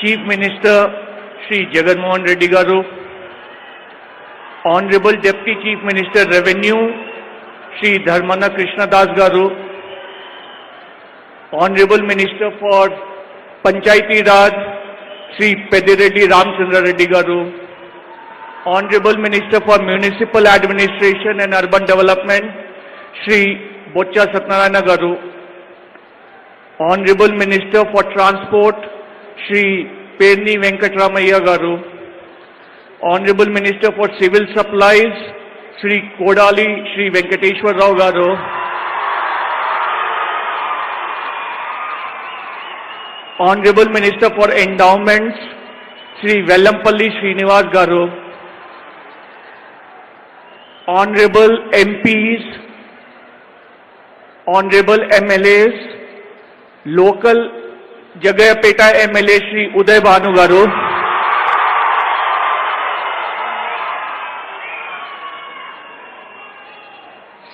Chief Minister Shri Jagan Mohan Reddy Garu, Honorable Deputy Chief Minister Revenue Shri Dharmana Krishna Das Garu, Honorable Minister for Panchayati Raj Shri Pedireddy Ramchandra Reddy Garu, Honorable Minister for Municipal Administration and Urban Development Shri Bocha Satyanarayana Garu, Honorable Minister for Transport Shri Perni Venkatramaiah Garu, Honorable Minister for Civil Supplies Shri Kodali Shri Venkateshwar Rao Garu, Honorable Minister for Endowments Shri Vellampalli Srinivas Garu, Honorable MPs, Honorable MLAs, Local Jagayapeta MLA Shri Uday Bhanu Garu,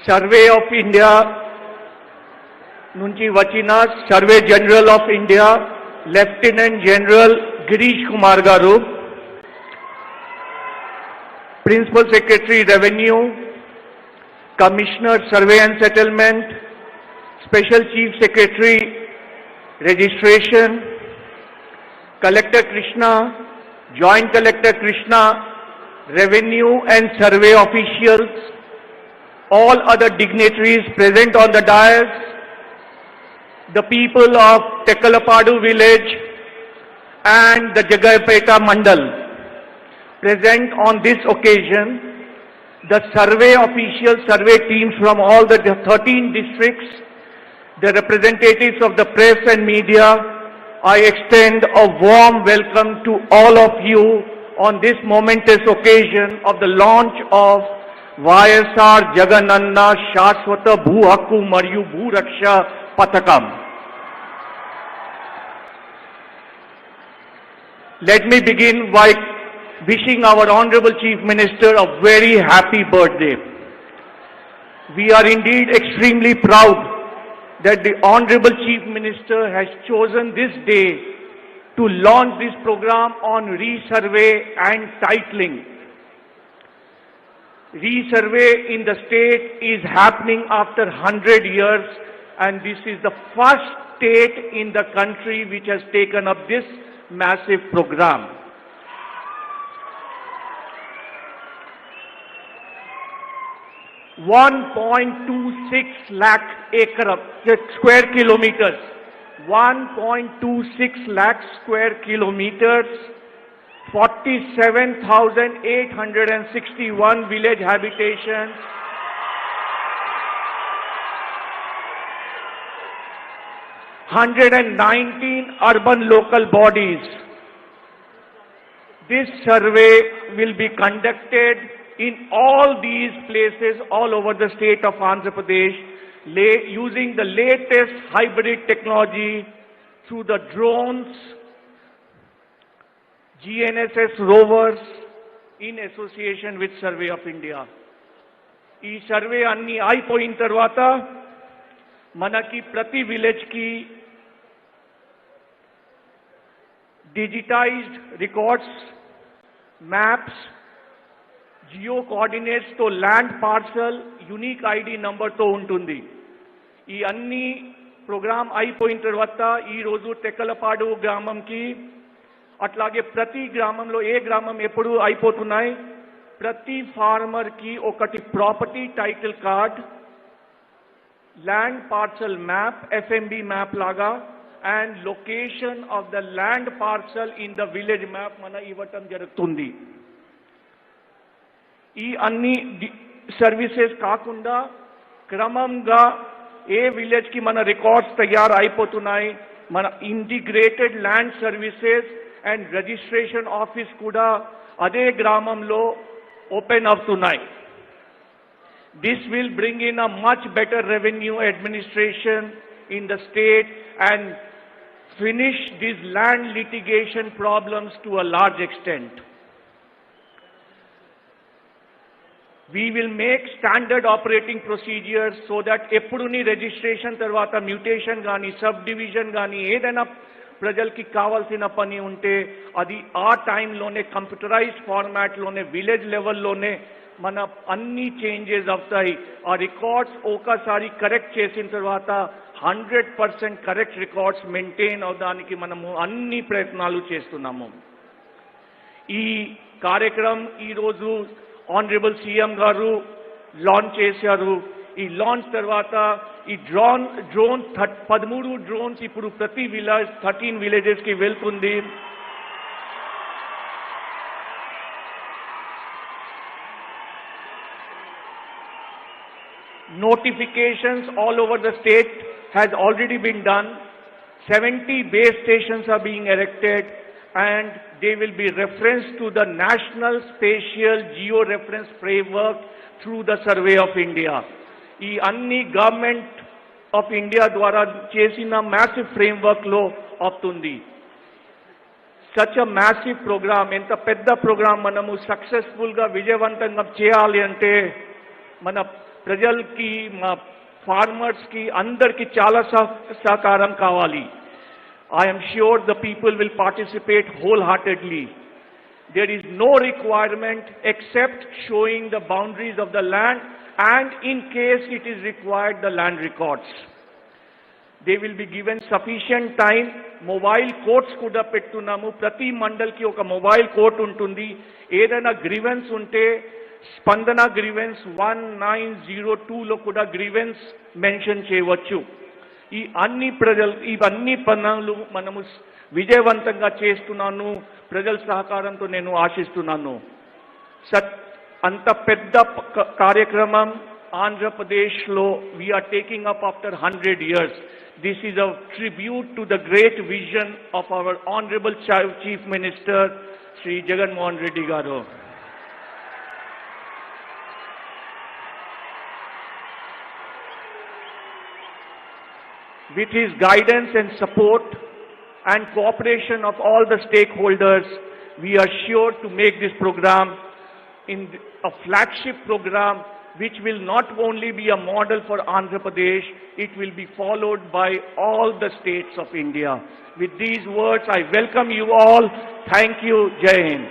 Survey of India Nunchi Vachina, Survey General of India, Lieutenant General Girish Kumar Garu, Principal Secretary Revenue, Commissioner Survey and Settlement, Special Chief Secretary Registration, Collector Krishna, Joint Collector Krishna, Revenue and Survey Officials, all other dignitaries present on the dais, the people of Tekalapadu village and the Jagayapeta Mandal present on this occasion, the survey officials, survey teams from all the 13 districts, the representatives of the press and media, I extend a warm welcome to all of you on this momentous occasion of the launch of YSR Jagananna Shashwata Bhu Hakku Mariyu Bhu Raksha Pathakam. Let me begin by wishing our Honorable Chief Minister a very happy birthday. We are indeed extremely proud that the Honorable Chief Minister has chosen this day to launch this program on resurvey and titling. Resurvey in the state is happening after 100 years, and this is the first state in the country which has taken up this massive program. $1.26 lakh square kilometers, 1.26 lakh square kilometers, 47,861 village habitations, 119 urban local bodies. This survey will be conducted in all these places all over the state of Andhra Pradesh, using the latest hybrid technology through the drones, GNSS rovers, in association with Survey of India. ఈ survey అన్ని అయిపోయిన తర్వాత మనకి ప్రతి village కి digitized records, maps, geo coordinates తో land parcel, unique ID number తో ఉంటుంది. ఈ అన్ని ప్రోగ్రామ్ అయిపోయిన తర్వాత ఈ రోజు తెక్కలపాడు గ్రామంకి, అట్లాగే ప్రతి గ్రామంలో ఏ గ్రామం ఎప్పుడు అయిపోతున్నాయి, ప్రతి ఫార్మర్ కి ఒకటి property title card, land parcel map, FMB map లాగా, and location of the land parcel in the village map mana ivatam jarugutundi. ఈ అన్ని సర్వీసెస్ కాకుండా క్రమంగా ఏ విలేజ్ కి మన రికార్డ్స్ తయారు అయిపోతున్నాయి, మన integrated land services and registration office కూడా అదే గ్రామంలో ఓపెన్ అవుతున్నాయి. This will bring in a much better revenue administration in the state and finish these land litigation problems to a large extent. We will make standard operating procedures so that ఎప్పుడుని registration తర్వాత mutation గాని, subdivision గాని, ఏదైనా ప్రజలకి కావాల్సిన పని ఉంటే అది ఆ టైంలోనే కంప్యూటరైజ్డ్ ఫార్మాట్లోనే విలేజ్ లెవెల్లోనే మన అన్ని చేంజెస్ అవుతాయి. ఆ రికార్డ్స్ ఒకసారి కరెక్ట్ చేసిన తర్వాత 100% కరెక్ట్ రికార్డ్స్ మెయింటైన్ అవడానికి మనము అన్ని ప్రయత్నాలు చేస్తున్నాము. ఈ కార్యక్రమం ఈరోజు ఆనరబుల్ సీఎం గారు లాంచ్ చేశారు. ఈ లాంచ్ తర్వాత ఈ డ్రోన్ 13 డ్రోన్స్ ఇప్పుడు ప్రతి విలేజ్ 13 విలేజెస్ కి వెళ్తుంది. Notifications all over the state has already been done. 70 base stations are being erected and they will be referenced to the National Spatial Geo-Reference Framework through the Survey of India. ఈ అన్ని government of India ద్వారా చేసిన massive framework లో అవుతుంది. Such a massive programme, ఎంత పెద్ద programme మనము successful గా విజయవంతంగా చేయాలి అంటే మన ప్రజలకి, మా ఫార్మర్స్ కి అందరికి చాలా సహకారం కావాలి. I am sure the people will participate wholeheartedly. There is no requirement except showing the boundaries of the land and in case it is required the land records. They will be given sufficient time. Mobile courts kuda pettunamu. Prati mandal ki oka mobile court untundi. Edaina grievance unte Spandana grievance 1902 lo kuda grievance mention cheyachu. ఈ అన్ని ఇవన్నీ పనులు మనము విజయవంతంగా చేస్తున్నాను. ప్రజల సహకారంతో నేను ఆశిస్తున్నాను. అంత పెద్ద కార్యక్రమం ఆంధ్రప్రదేశ్లో we are taking up after 100 years. This is a tribute to the great vision of our Honorable Chief Minister, Sri Jagan Mohan Reddy garu. With his guidance and support and cooperation of all the stakeholders, we are sure to make this program in a flagship program which will not only be a model for Andhra Pradesh, it will be followed by all the states of India. With these words, I welcome you all. Thank you. Jai Hind.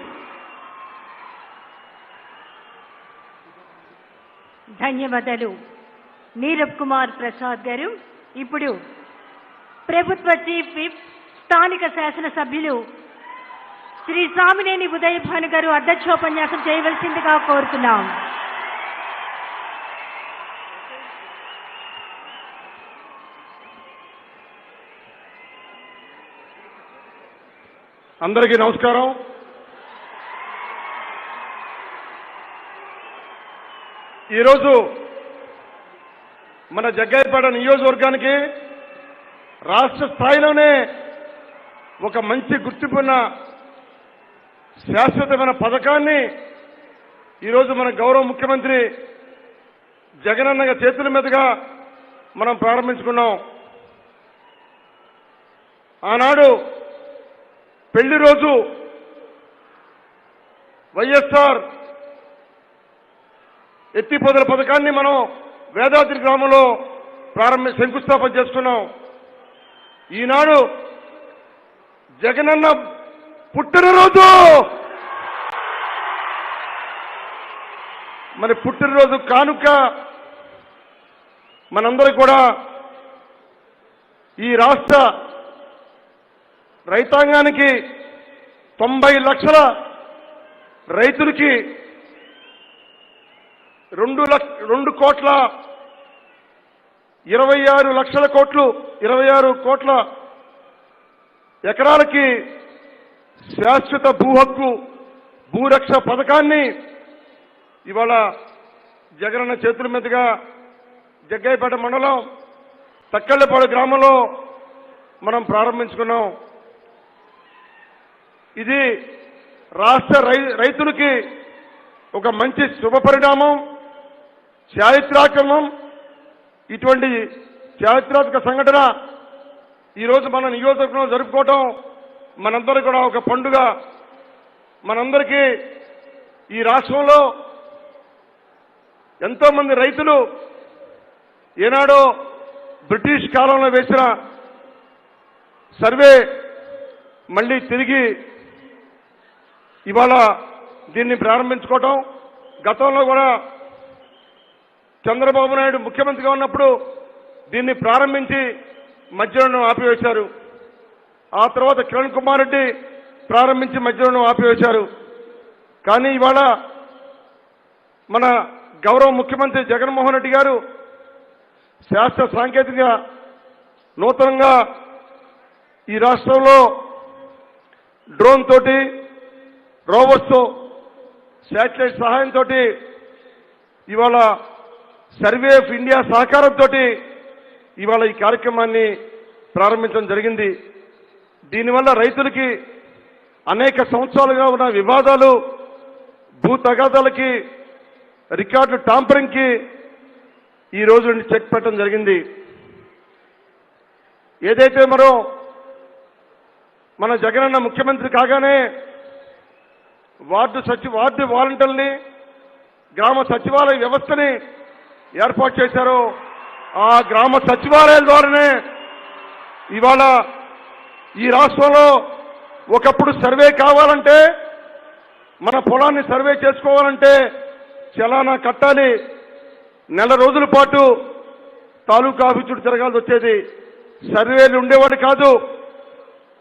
ధన్యవాదాలు నీరబ్ కుమార్ ప్రసాద్ గారు. ఇప్పుడు ప్రభుత్వ chief whip స్థానిక శాసనసభ్యులు శ్రీ సామినేని ఉదయ్ భాను గారు అధ్యక్షోపన్యాసం చేయవలసిందిగా కోరుతున్నాం. అందరికీ నమస్కారం. ఈరోజు మన జగ్గయ్యపేట నియోజకవర్గానికి రాష్ట్ర స్థాయిలోనే ఒక మంచి గుర్తింపున్న శాశ్వతమైన పథకాన్ని ఈరోజు మన గౌరవ ముఖ్యమంత్రి జగనన్న చేతుల మీదుగా మనం ప్రారంభించుకున్నాం. ఆనాడు పెళ్లి రోజు వైఎస్ఆర్ ఎత్తిపోతల పథకాన్ని మనం వేదాద్రి గ్రామంలో శంకుస్థాపన చేసుకున్నాం. ఈనాడు జగనన్న పుట్టినరోజు, మరి పుట్టినరోజు కానుక మనందరికీ కూడా ఈ రాష్ట్ర రైతాంగానికి 90 లక్షల రైతులకి 2 కోట్ల 26 కోట్ల ఎకరాలకి శాశ్వత భూ హక్కు భూరక్ష పథకాన్ని ఇవాళ జగనన్న చేతుల మీదుగా జగ్గయ్యపేట మండలం తక్కళ్ళపాడు గ్రామంలో మనం ప్రారంభించుకున్నాం. ఇది రాష్ట్ర రైతులకి ఒక మంచి శుభ పరిణామం, చారిత్రాత్మకం. ఇటువంటి చారిత్రాత్మక సంఘటన ఈరోజు మన నియోజకవర్గంలో జరుపుకోవటం మనందరికీ కూడా ఒక పండుగ. మనందరికీ ఈ రాష్ట్రంలో ఎంతో మంది రైతులు ఏనాడో బ్రిటిష్ కాలంలో వేసిన సర్వే మళ్ళీ తిరిగి ఇవాళ దీన్ని ప్రారంభించుకోవటం, గతంలో కూడా చంద్రబాబు నాయుడు ముఖ్యమంత్రిగా ఉన్నప్పుడు దీన్ని ప్రారంభించి మధ్యలో ఆపివేశారు. ఆ తర్వాత కిరణ్ కుమార్ రెడ్డి ప్రారంభించి మధ్యలో ఆపివేశారు. కానీ ఇవాళ మన గౌరవ ముఖ్యమంత్రి జగన్మోహన్ రెడ్డి గారు శాస్త్ర సాంకేతిక నూతనంగా ఈ రాష్ట్రంలో డ్రోన్ తోటి, రోబోట్స్తో, శాటిలైట్ సహాయంతో ఇవాళ సర్వే ఆఫ్ ఇండియా సహకారంతో ఇవాళ ఈ కార్యక్రమాన్ని ప్రారంభించడం జరిగింది. దీనివల్ల రైతులకి అనేక సంవత్సరాలుగా ఉన్న వివాదాలు, భూ తగాదాలకి, రికార్డు టాంపరింగ్కి ఈ రోజు నుండి చెక్ పెట్టడం జరిగింది. ఏదైతే మన జగనన్న ముఖ్యమంత్రి కాగానే వార్డు వాలంటీర్లని, గ్రామ సచివాలయ వ్యవస్థని ఏర్పాటు చేశారో ఆ గ్రామ సచివాలయాల ద్వారానే ఇవాళ ఈ రాష్ట్రంలో ఒకప్పుడు సర్వే కావాలంటే, మన పొలాన్ని సర్వే చేసుకోవాలంటే చలానా కట్టాలి. నెల రోజుల పాటు తాలూకా ఆఫీసు చుట్టూ తిరగాల్సి వచ్చేది. సర్వేలు ఉండేవాడు కాదు.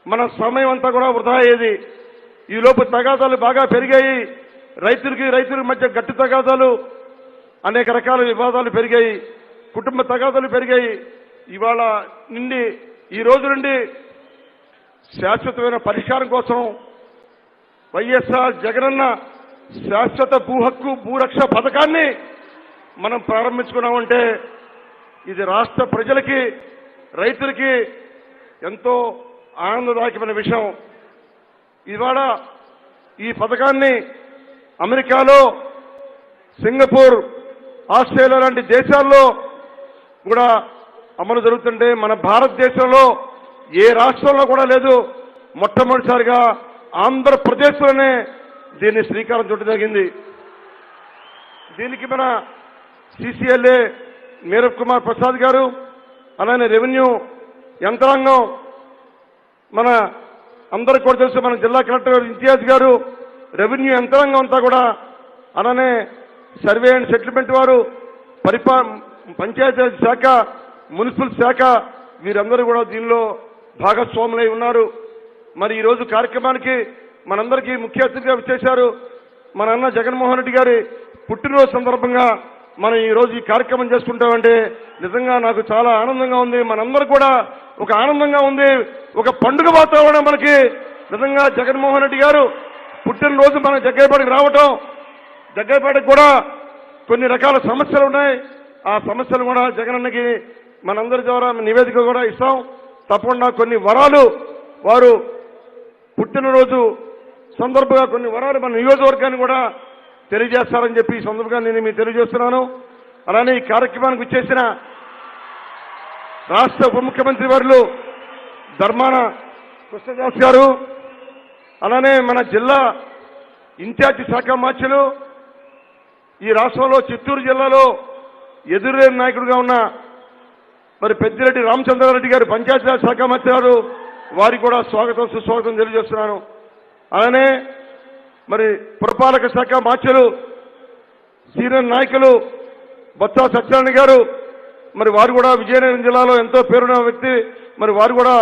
మన సమయం అంతా కూడా వృధా అయ్యేది. ఈలోపు తగాదాలు బాగా పెరిగాయి. రైతుల మధ్య గట్టి తగాదాలు, అనేక రకాల వివాదాలు పెరిగాయి, కుటుంబ తగాదాలు పెరిగాయి. ఇవాళ నుండి, ఈ రోజు నుండి శాశ్వతమైన పరిష్కారం కోసం వైఎస్ఆర్ జగనన్న శాశ్వత భూ హక్కు భూరక్ష పథకాన్ని మనం ప్రారంభించుకున్నామంటే ఇది రాష్ట్ర ప్రజలకి, రైతులకి ఎంతో ఆనందదాయకమైన విషయం. ఇవాళ ఈ పథకాన్ని అమెరికాలో, సింగపూర్, ఆస్ట్రేలియా లాంటి దేశాల్లో కూడా అమలు జరుగుతుంటే మన భారతదేశంలో ఏ రాష్ట్రంలో కూడా లేదు. మొట్టమొదటిసారిగా ఆంధ్రప్రదేశ్లోనే దీన్ని శ్రీకారం చుట్టడం జరిగింది. దీనికి మన సిసిఎల్ఏ నీరబ్ కుమార్ ప్రసాద్ గారు, అలానే రెవెన్యూ యంత్రాంగం, మన అందరికీ కూడా తెలుసు మన జిల్లా కలెక్టర్ ఇంతియాజ్ గారు, రెవెన్యూ యంత్రాంగం అంతా కూడా, అలానే సర్వే అండ్ సెటిల్మెంట్ వారు, పంచాయతీరాజ్ శాఖ, మున్సిపల్ శాఖ, వీరందరూ కూడా దీనిలో భాగస్వాములై ఉన్నారు. మరి ఈరోజు కార్యక్రమానికి మనందరికీ ముఖ్య అతిథిగా విచ్చేశారు మన అన్న జగన్మోహన్ రెడ్డి గారి పుట్టినరోజు సందర్భంగా మనం ఈరోజు ఈ కార్యక్రమం చేసుకుంటామంటే నిజంగా నాకు చాలా ఆనందంగా ఉంది. మనందరూ కూడా ఒక ఆనందంగా ఉంది, ఒక పండుగ వాతావరణం మనకి. నిజంగా జగన్మోహన్ రెడ్డి గారు పుట్టినరోజు మన జగ్గయ్యపేటకు రావటం, జగ్గయ్యపేటకు కూడా కొన్ని రకాల సమస్యలు ఉన్నాయి. ఆ సమస్యలు కూడా జగనన్నకి మనందరి ద్వారా నివేదిక కూడా ఇస్తాం. తప్పకుండా కొన్ని వరాలు, వారు పుట్టినరోజు సందర్భంగా కొన్ని వరాలు మన నియోజకవర్గాన్ని కూడా తెలియజేస్తారని చెప్పి ఈ సందర్భంగా నేను మీకు తెలియజేస్తున్నాను. అలానే ఈ కార్యక్రమానికి వచ్చేసిన రాష్ట్ర ఉప ముఖ్యమంత్రి వర్యులు ధర్మాన కృష్ణదాస్ గారు, అలానే మన జిల్లా ఇన్ఛార్జి శాఖ మార్చులు, ఈ రాష్ట్రంలో చిత్తూరు జిల్లాలో ఎదురులేని నాయకుడిగా ఉన్న మరి పెద్దిరెడ్డి రామచంద్రారెడ్డి గారు పంచాయతీరాజ్ శాఖ మంత్రి గారు, వారికి కూడా స్వాగతం సుస్వాగతం తెలియజేస్తున్నాను. అలానే మరి పురపాలక శాఖ మార్చులు, సీనియర్ నాయకులు బొత్స సత్యనారాయణ గారు, మరి వారు కూడా విజయనగరం జిల్లాలో ఎంతో పేరున్న వ్యక్తి, మరి వారు కూడా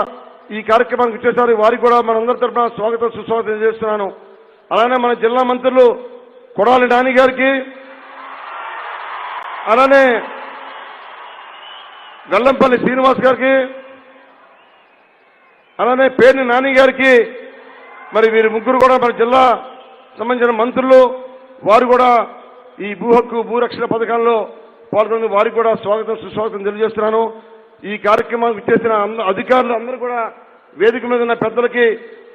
ఈ కార్యక్రమానికి వచ్చేసారు. వారికి కూడా మనందరి తరఫున స్వాగతం సుస్వాగతం తెలియజేస్తున్నాను. అలానే మన జిల్లా మంత్రులు కొడాలి నాని గారికి, అలానే వెల్లంపల్లి శ్రీనివాస్ గారికి, అలానే పేర్ని నాని గారికి, మరి వీరి ముగ్గురు కూడా మన జిల్లా సంబంధించిన మంత్రులు, వారు కూడా ఈ భూ హక్కు భూరక్షణ పథకాల్లో పాల్గొని వారికి కూడా స్వాగతం సుస్వాగతం తెలియజేస్తున్నాను. ఈ కార్యక్రమానికి ఇచ్చేసిన అధికారులు అందరూ కూడా, వేదిక మీద ఉన్న పెద్దలకి,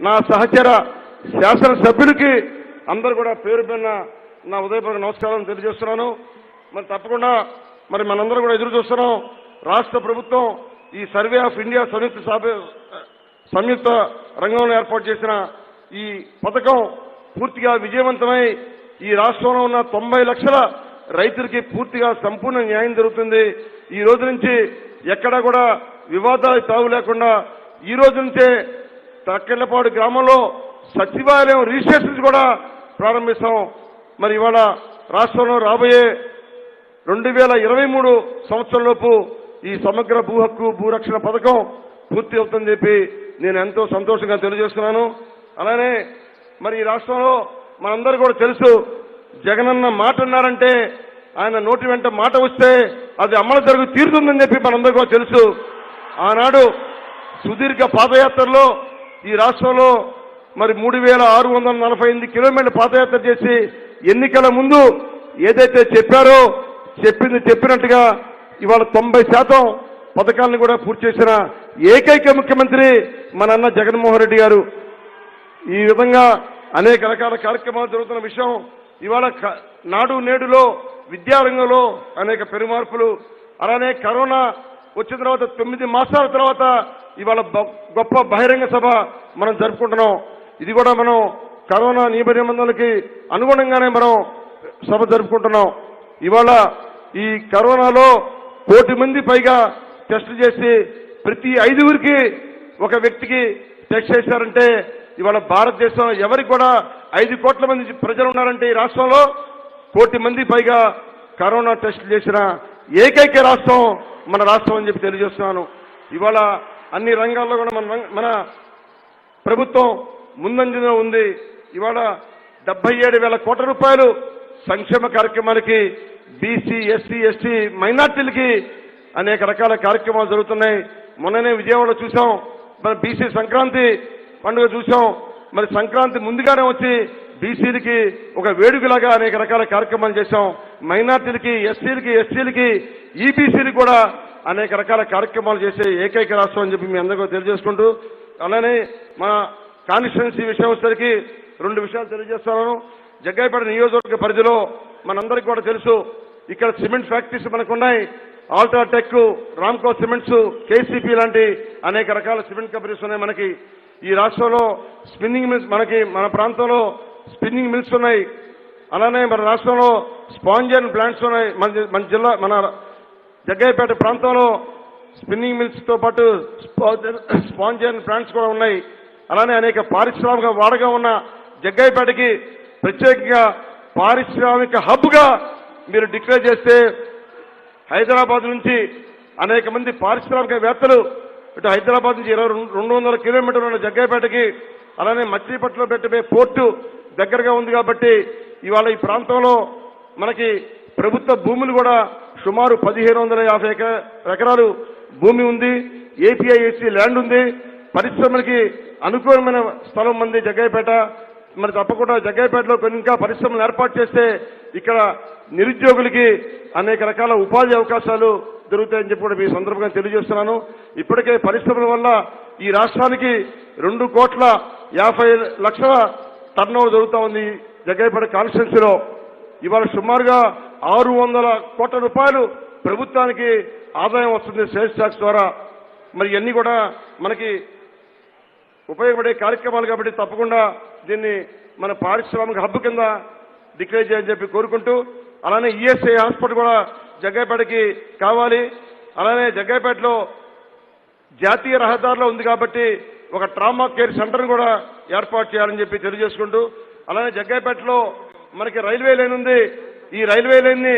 నా సహచర శాసనసభ్యులకి అందరూ కూడా పేరు పైన నా ఉదయపూర్వక నమస్కారం తెలియజేస్తున్నాను. మరి తప్పకుండా మరి మనందరూ కూడా ఎదురు చూస్తున్నాం. రాష్ట్ర ప్రభుత్వం ఈ సర్వే ఆఫ్ ఇండియా సంయుక్త రంగంలో ఏర్పాటు చేసిన ఈ పథకం పూర్తిగా విజయవంతమై ఈ రాష్ట్రంలో ఉన్న 90 లక్షల రైతులకి పూర్తిగా సంపూర్ణ న్యాయం జరుగుతుంది. ఈ రోజు నుంచి ఎక్కడా కూడా వివాదాలు తావు లేకుండా ఈ రోజు నుంచే తక్కెళ్లపాడు గ్రామంలో సచివాలయం రిజిస్ట్రేషన్స్ కూడా ప్రారంభిస్తాం. మరి ఇవాళ రాష్ట్రంలో రాబోయే 2023 సంవత్సరంలోపు ఈ సమగ్ర భూ హక్కు భూరక్షణ పథకం పూర్తి అవుతుందని చెప్పి నేను ఎంతో సంతోషంగా తెలియజేస్తున్నాను. అలానే మరి ఈ రాష్ట్రంలో మనందరూ కూడా తెలుసు, జగనన్న మాట అన్నారంటే ఆయన నోటి వెంట మాట వస్తే అది అమలు జరుగు తీరుతుందని చెప్పి మనందరూ కూడా తెలుసు. ఆనాడు సుదీర్ఘ పాదయాత్రలో ఈ రాష్ట్రంలో మరి 3648 కిలోమీటర్ల పాదయాత్ర చేసి ఎన్నికల ముందు ఏదైతే చెప్పారో చెప్పినట్టుగా ఇవాళ 90% పథకాలను కూడా పూర్తి చేసిన ఏకైక ముఖ్యమంత్రి మన అన్న జగన్మోహన్ రెడ్డి గారు. ఈ విధంగా అనేక రకాల కార్యక్రమాలు జరుగుతున్న విషయం ఇవాళ నాడు నేడులో విద్యారంగంలో అనేక పెరుమార్పులు. అలానే కరోనా వచ్చిన తర్వాత 9 మాసాల తర్వాత ఇవాళ గొప్ప బహిరంగ సభ మనం జరుపుకుంటున్నాం. ఇది కూడా మనం కరోనా నియమ నిబంధనలకి అనుగుణంగానే మనం సభ జరుపుకుంటున్నాం. ఇవాళ ఈ కరోనాలో 1 కోటి మంది పైగా టెస్ట్ చేసి ప్రతి 5గురికి ఒక వ్యక్తికి టెస్ట్ చేశారంటే ఇవాళ భారతదేశం ఎవరికి కూడా 5 కోట్ల మంది ప్రజలు ఉన్నారంటే ఈ రాష్ట్రంలో 1 కోటి మంది పైగా కరోనా టెస్ట్ చేసిన ఏకైక రాష్ట్రం మన రాష్ట్రం అని చెప్పి తెలియజేస్తున్నాను. ఇవాళ అన్ని రంగాల్లో కూడా మన ప్రభుత్వం ముందంజలో ఉంది. ఇవాళ 77,000 కోట్ల రూపాయలు సంక్షేమ కార్యక్రమాలకి బీసీ, ఎస్సీ, ఎస్టీ, మైనార్టీలకి అనేక రకాల కార్యక్రమాలు జరుగుతున్నాయి. మొన్ననే విజయవాడలో చూసాం, మన బీసీ సంక్రాంతి పండుగ చూసాం. మరి సంక్రాంతి ముందుగానే వచ్చి బీసీలకి ఒక వేడుకలాగా అనేక రకాల కార్యక్రమాలు చేశాం. మైనార్టీలకి, ఎస్సీలకి, ఎస్టీలకి, ఈబీసీలకి కూడా అనేక రకాల కార్యక్రమాలు చేసే ఏకైక రాష్ట్రం అని చెప్పి మీ అందరికీ తెలియజేసుకుంటూ, అలానే మన కాన్స్టిట్యున్సీ విషయం వచ్చేసరికి 2 విషయాలు తెలియజేస్తున్నాను. జగ్గాయపేట నియోజకవర్గ పరిధిలో మనందరికీ కూడా తెలుసు, ఇక్కడ సిమెంట్ ఫ్యాక్టరీస్ మనకున్నాయి. ఆల్ట్రాటెక్, రామ్కో సిమెంట్స్, కేసీపీ లాంటి అనేక రకాల సిమెంట్ కంపెనీస్ ఉన్నాయి మనకి. ఈ రాష్ట్రంలో స్పిన్నింగ్ మిల్స్ మన ప్రాంతంలో స్పిన్నింగ్ మిల్స్ ఉన్నాయి. అలానే మన రాష్ట్రంలో స్పాంజన్ ప్లాంట్స్ ఉన్నాయి. మన జిల్లా మన జగ్గాయపేట ప్రాంతంలో స్పిన్నింగ్ మిల్స్ తో పాటు స్పాంజన్ ప్లాంట్స్ కూడా ఉన్నాయి. అలానే అనేక పారిశ్రామిక వాడగా ఉన్న జగ్గాయపేటకి ప్రత్యేకంగా పారిశ్రామిక హబ్గా మీరు డిక్లేర్ చేస్తే హైదరాబాద్ నుంచి అనేక మంది పారిశ్రామికవేత్తలు ఇటు హైదరాబాద్ నుంచి 200 కిలోమీటర్లు ఉన్న జగ్గాయపేటకి, అలానే మచిలీపట్నంలో పెట్టే పోర్టు దగ్గరగా ఉంది కాబట్టి ఇవాళ ఈ ప్రాంతంలో మనకి ప్రభుత్వ భూములు కూడా సుమారు 1550 ఎకరాలు భూమి ఉంది. ఏపీఐఎస్సీ ల్యాండ్ ఉంది. పరిశ్రమలకి అనుకూలమైన స్థలం ఉంది జగ్గాయపేట. మరి తప్పకుండా జగ్గాయపేటలో కొన్ని ఇంకా పరిశ్రమలు ఏర్పాటు చేస్తే ఇక్కడ నిరుద్యోగులకి అనేక రకాల ఉపాధి అవకాశాలు దొరుకుతాయని చెప్పి కూడా మీ సందర్భంగా తెలియజేస్తున్నాను. ఇప్పటికే పరిశ్రమల వల్ల ఈ రాష్ట్రానికి 2,50,00,000 టర్నోవర్ జరుగుతూ ఉంది. జగ్గాయపేట కాన్స్టిట్యున్సీలో ఇవాళ సుమారుగా 600 కోట్ల రూపాయలు ప్రభుత్వానికి ఆదాయం వస్తుంది సేల్స్ ట్యాక్స్ ద్వారా. మరి ఇవన్నీ కూడా మనకి ఉపయోగపడే కార్యక్రమాలు కాబట్టి తప్పకుండా దీన్ని మన పారిశ్రామిక హబ్ కింద డిక్లేర్ చేయాలని చెప్పి కోరుకుంటూ, అలానే ఈఎస్ఐ హాస్పిటల్ కూడా జగ్గాయపేటకి కావాలి. అలానే జగ్గాయపేటలో జాతీయ రహదారిలో ఉంది కాబట్టి ఒక ట్రామా కేర్ సెంటర్ కూడా ఏర్పాటు చేయాలని చెప్పి తెలియజేసుకుంటూ, అలానే జగ్గాయపేటలో మనకి రైల్వే లైన్ ఉంది. ఈ రైల్వే లైన్ ని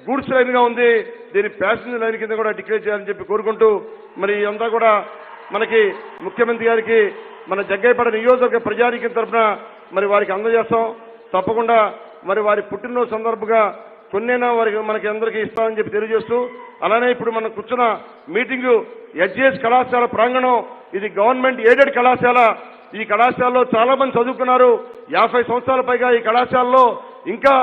గూడ్స్ లైన్ గా ఉంది. దీన్ని ప్యాసింజర్ లైన్ కింద కూడా డిక్లేర్ చేయాలని చెప్పి కోరుకుంటూ, మరి అంతా కూడా మనకి ముఖ్యమంత్రి గారికి మన జగ్గాయపేట నియోజకవర్గ ప్రజానీకం తరఫున మరి వారికి అందజేస్తాం. తప్పకుండా మరి వారి పుట్టినరోజు సందర్భంగా కొన్నైనా వారికి మనకి అందరికీ ఇస్తామని చెప్పి తెలియజేస్తూ, అలానే ఇప్పుడు మనం కూర్చున్న మీటింగు ఎస్జేఎస్ కళాశాల ప్రాంగణం. ఇది గవర్నమెంట్ ఎయిడెడ్ కళాశాల. ఈ కళాశాలలో చాలా మంది చదువుకున్నారు. 50 సంవత్సరాల పైగా ఈ కళాశాలలో ఇంకా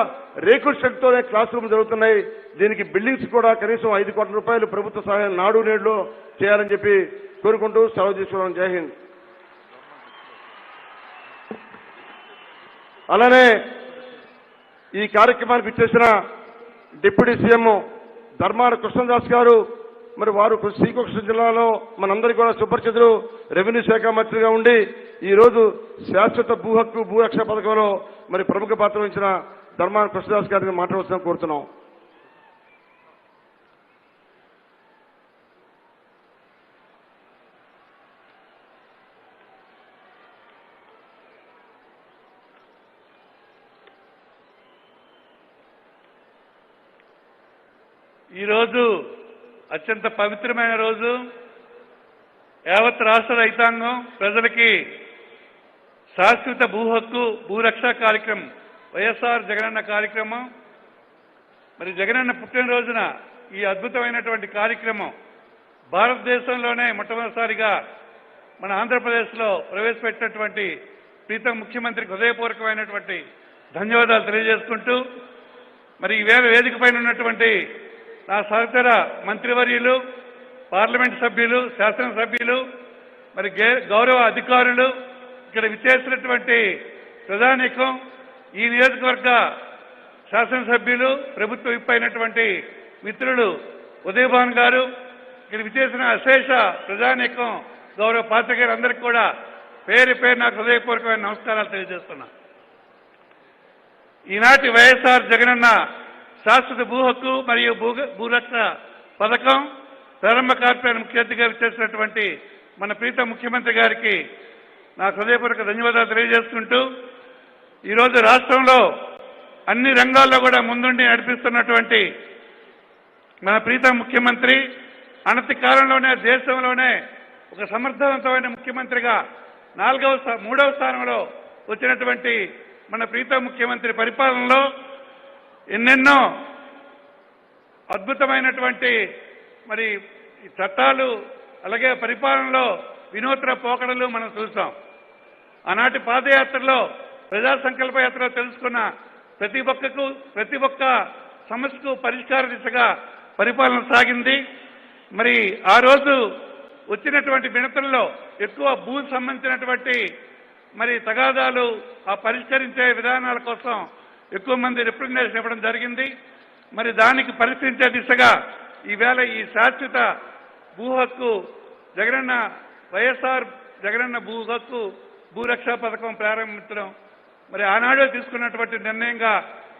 రేకుల షెడ్తోనే క్లాస్ రూమ్ జరుగుతున్నాయి. దీనికి బిల్డింగ్స్ కూడా కనీసం 5 కోట్ల రూపాయలు ప్రభుత్వ సహాయం నాడు నేడులో చేయాలని చెప్పి కోరుకుంటూ సెలవు తీసుకున్నాం. జై హింద్. అలానే ఈ కార్యక్రమానికి ఇచ్చేసిన డిప్యూటీ సీఎం ధర్మాన కృష్ణదాస్ గారు, మరి వారు శ్రీకాకుళం జిల్లాలో మనందరికీ కూడా సుపరిచితులు, రెవెన్యూ శాఖ మంత్రిగా ఉండి ఈ రోజు శాశ్వత భూ హక్కు భూరక్షణ పథకంలో మరి ప్రముఖ పాత్ర వహించిన ధర్మాన కృష్ణదాస్ గారిని మాట్లాడవలసిన కోరుతున్నాం. ఈరోజు అత్యంత పవిత్రమైన రోజు. యావత్ రాష్ట్ర రైతాంగం ప్రజలకి శాశ్వత భూ హక్కు భూరక్ష కార్యక్రమం వైఎస్ఆర్ జగనన్న కార్యక్రమం, మరి జగనన్న పుట్టినరోజున ఈ అద్భుతమైనటువంటి కార్యక్రమం భారతదేశంలోనే మొట్టమొదటిసారిగా మన ఆంధ్రప్రదేశ్లో ప్రవేశపెట్టినటువంటి ప్రీతం ముఖ్యమంత్రికి హృదయపూర్వకమైనటువంటి ధన్యవాదాలు తెలియజేసుకుంటూ, మరి ఈవేళ వేదిక పైన ఉన్నటువంటి నా సహచర మంత్రివర్యులు, పార్లమెంట్ సభ్యులు, శాసనసభ్యులు, మరి గౌరవ అధికారులు, ఇక్కడ విచ్చేసినటువంటి ప్రజానీకం, ఈ నియోజకవర్గ శాసనసభ్యులు, ప్రభుత్వ విప్ అయినటువంటి మిత్రులు ఉదయభాన్ గారు, ఇక్కడ విచ్చేసిన అశేష ప్రజానీకం, గౌరవ పాత్రికేయులందరికీ కూడా పేరు పేరు నాకు హృదయపూర్వకమైన నమస్కారాలు తెలియజేస్తున్నా. ఈనాటి వైఎస్ఆర్ జగనన్న శాశ్వత భూ హక్కు మరియు భూరక్ష పథకం ప్రారంభ కార్యక్రమానికి ముఖ్య అతిథిగా విచ్చేసినటువంటి మన ప్రీతం ముఖ్యమంత్రి గారికి నాకు హృదయపూర్వక ధన్యవాదాలు తెలియజేసుకుంటూ, ఈరోజు రాష్ట్రంలో అన్ని రంగాల్లో కూడా ముందుండి నడిపిస్తున్నటువంటి మన ప్రీతం ముఖ్యమంత్రి అనతి కాలంలోనే దేశంలోనే ఒక సమర్థవంతమైన ముఖ్యమంత్రిగా మూడవ స్థానంలో వచ్చినటువంటి మన ప్రీతం ముఖ్యమంత్రి పరిపాలనలో ఎన్నెన్నో అద్భుతమైనటువంటి మరి చట్టాలు, అలాగే పరిపాలనలో వినూత్న పోకడలు మనం చూస్తాం. ఆనాటి పాదయాత్రలో, ప్రజా సంకల్ప యాత్రలో తెలుసుకున్న ప్రతి ఒక్క సమస్యకు పరిష్కార దిశగా పరిపాలన సాగింది. మరి ఆ రోజు వచ్చినటువంటి వినతుల్లో ఎక్కువ భూ సంబంధించినటువంటి మరి తగాదాలు ఆ పరిష్కరించే విధానాల కోసం ఎక్కువ మంది రిప్రజెంటేషన్ ఇవ్వడం జరిగింది. మరి దానికి పరిష్కరించే దిశగా ఈవేళ ఈ శాశ్వత భూ హక్కు జగనన్న వైఎస్ఆర్ జగనన్న భూ హక్కు భూరక్షా పథకం ప్రారంభించడం మరి ఆనాడు తీసుకున్నటువంటి నిర్ణయంగా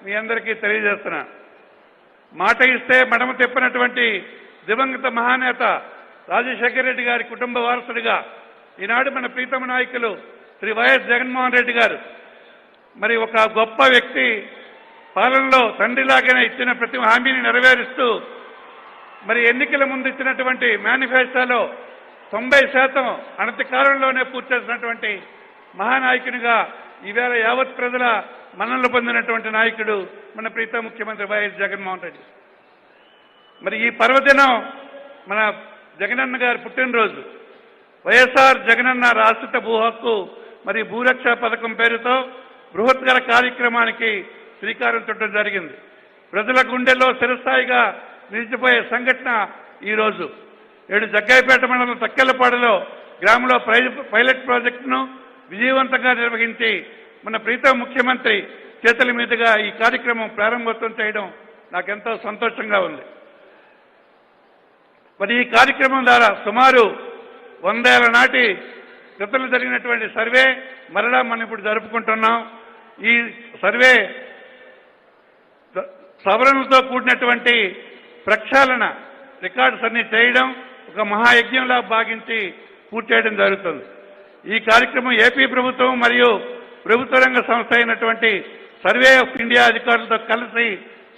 మీ అందరికీ తెలియజేస్తున్నా. మాట ఇస్తే మడమ తిప్పినటువంటి దివంగత మహానేత రాజశేఖర రెడ్డి గారి కుటుంబ వారసుడిగా ఈనాడు మన ప్రీతమ నాయకులు శ్రీ వైఎస్ జగన్మోహన్ రెడ్డి గారు మరి ఒక గొప్ప వ్యక్తి పాలనలో తండ్రిలాగానే ఇచ్చిన ప్రతి హామీని నెరవేరుస్తూ మరి ఎన్నికల ముందు ఇచ్చినటువంటి మేనిఫెస్టోలో 90% అనతి కాలంలోనే పూర్తి చేసినటువంటి మహానాయకునిగా ఈవేళ యావత్ ప్రజల మన్ననలు పొందినటువంటి నాయకుడు మన ప్రీతం ముఖ్యమంత్రి వైఎస్ జగన్మోహన్ రెడ్డి. మరి ఈ పర్వదినం మన జగనన్న గారి పుట్టినరోజు. వైఎస్ఆర్ జగనన్న రాష్ట్ర భూ హక్కు మరి భూరక్ష పథకం పేరుతో బృహత్కర కార్యక్రమానికి శ్రీకారం చుట్టడం జరిగింది. ప్రజల గుండెల్లో చిరస్థాయిగా నిలిచిపోయే సంఘటన ఈరోజు జగ్గాయపేట మండలం తక్కెళ్లపాడులో గ్రామంలో పైలట్ ప్రాజెక్టును విజయవంతంగా నిర్వహించి మన ప్రీతం ముఖ్యమంత్రి చేతుల మీదుగా ఈ కార్యక్రమం ప్రారంభోత్సవం చేయడం నాకెంతో సంతోషంగా ఉంది. మరి ఈ కార్యక్రమం ద్వారా సుమారు 100 ఏళ్ల నాటి క్రితం జరిగినటువంటి సర్వే మరలా మనం ఇప్పుడు జరుపుకుంటున్నాం. ఈ సర్వే సవరణలతో కూడినటువంటి ప్రక్షాళన రికార్డ్స్ అన్ని చేయడం ఒక మహాయజ్ఞంలా భావించి పూర్తి చేయడం జరుగుతుంది. ఈ కార్యక్రమం ఏపీ ప్రభుత్వం మరియు ప్రభుత్వ రంగ సంస్థ అయినటువంటి సర్వే ఆఫ్ ఇండియా అధికారులతో కలిసి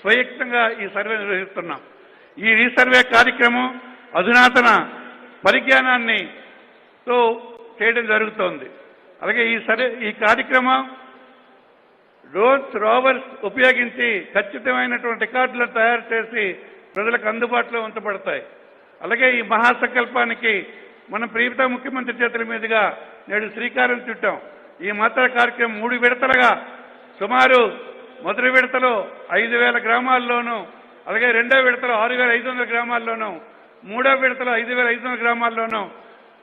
స్వయంగా ఈ సర్వే నిర్వహిస్తున్నాం. ఈ రీసర్వే కార్యక్రమం అధునాతన పరిజ్ఞానాన్నితో చేయడం జరుగుతోంది. అలాగే ఈ కార్యక్రమం డ్రోన్స్, రోవర్స్ ఉపయోగించి ఖచ్చితమైనటువంటి రికార్డులను తయారు చేసి ప్రజలకు అందుబాటులో ఉంచబడతాయి. అలాగే ఈ మహాసంకల్పానికి మనం ప్రీతం ముఖ్యమంత్రి చేతుల మీదుగా నేడు శ్రీకారం చుట్టాం. ఈ మాత్ర కార్యక్రమం 3 విడతలుగా సుమారు మొదటి విడతలో 5,000 గ్రామాల్లోనూ, అలాగే రెండో విడతలో 6,500 గ్రామాల్లోనూ, మూడో విడతలో 5,500 గ్రామాల్లోనూ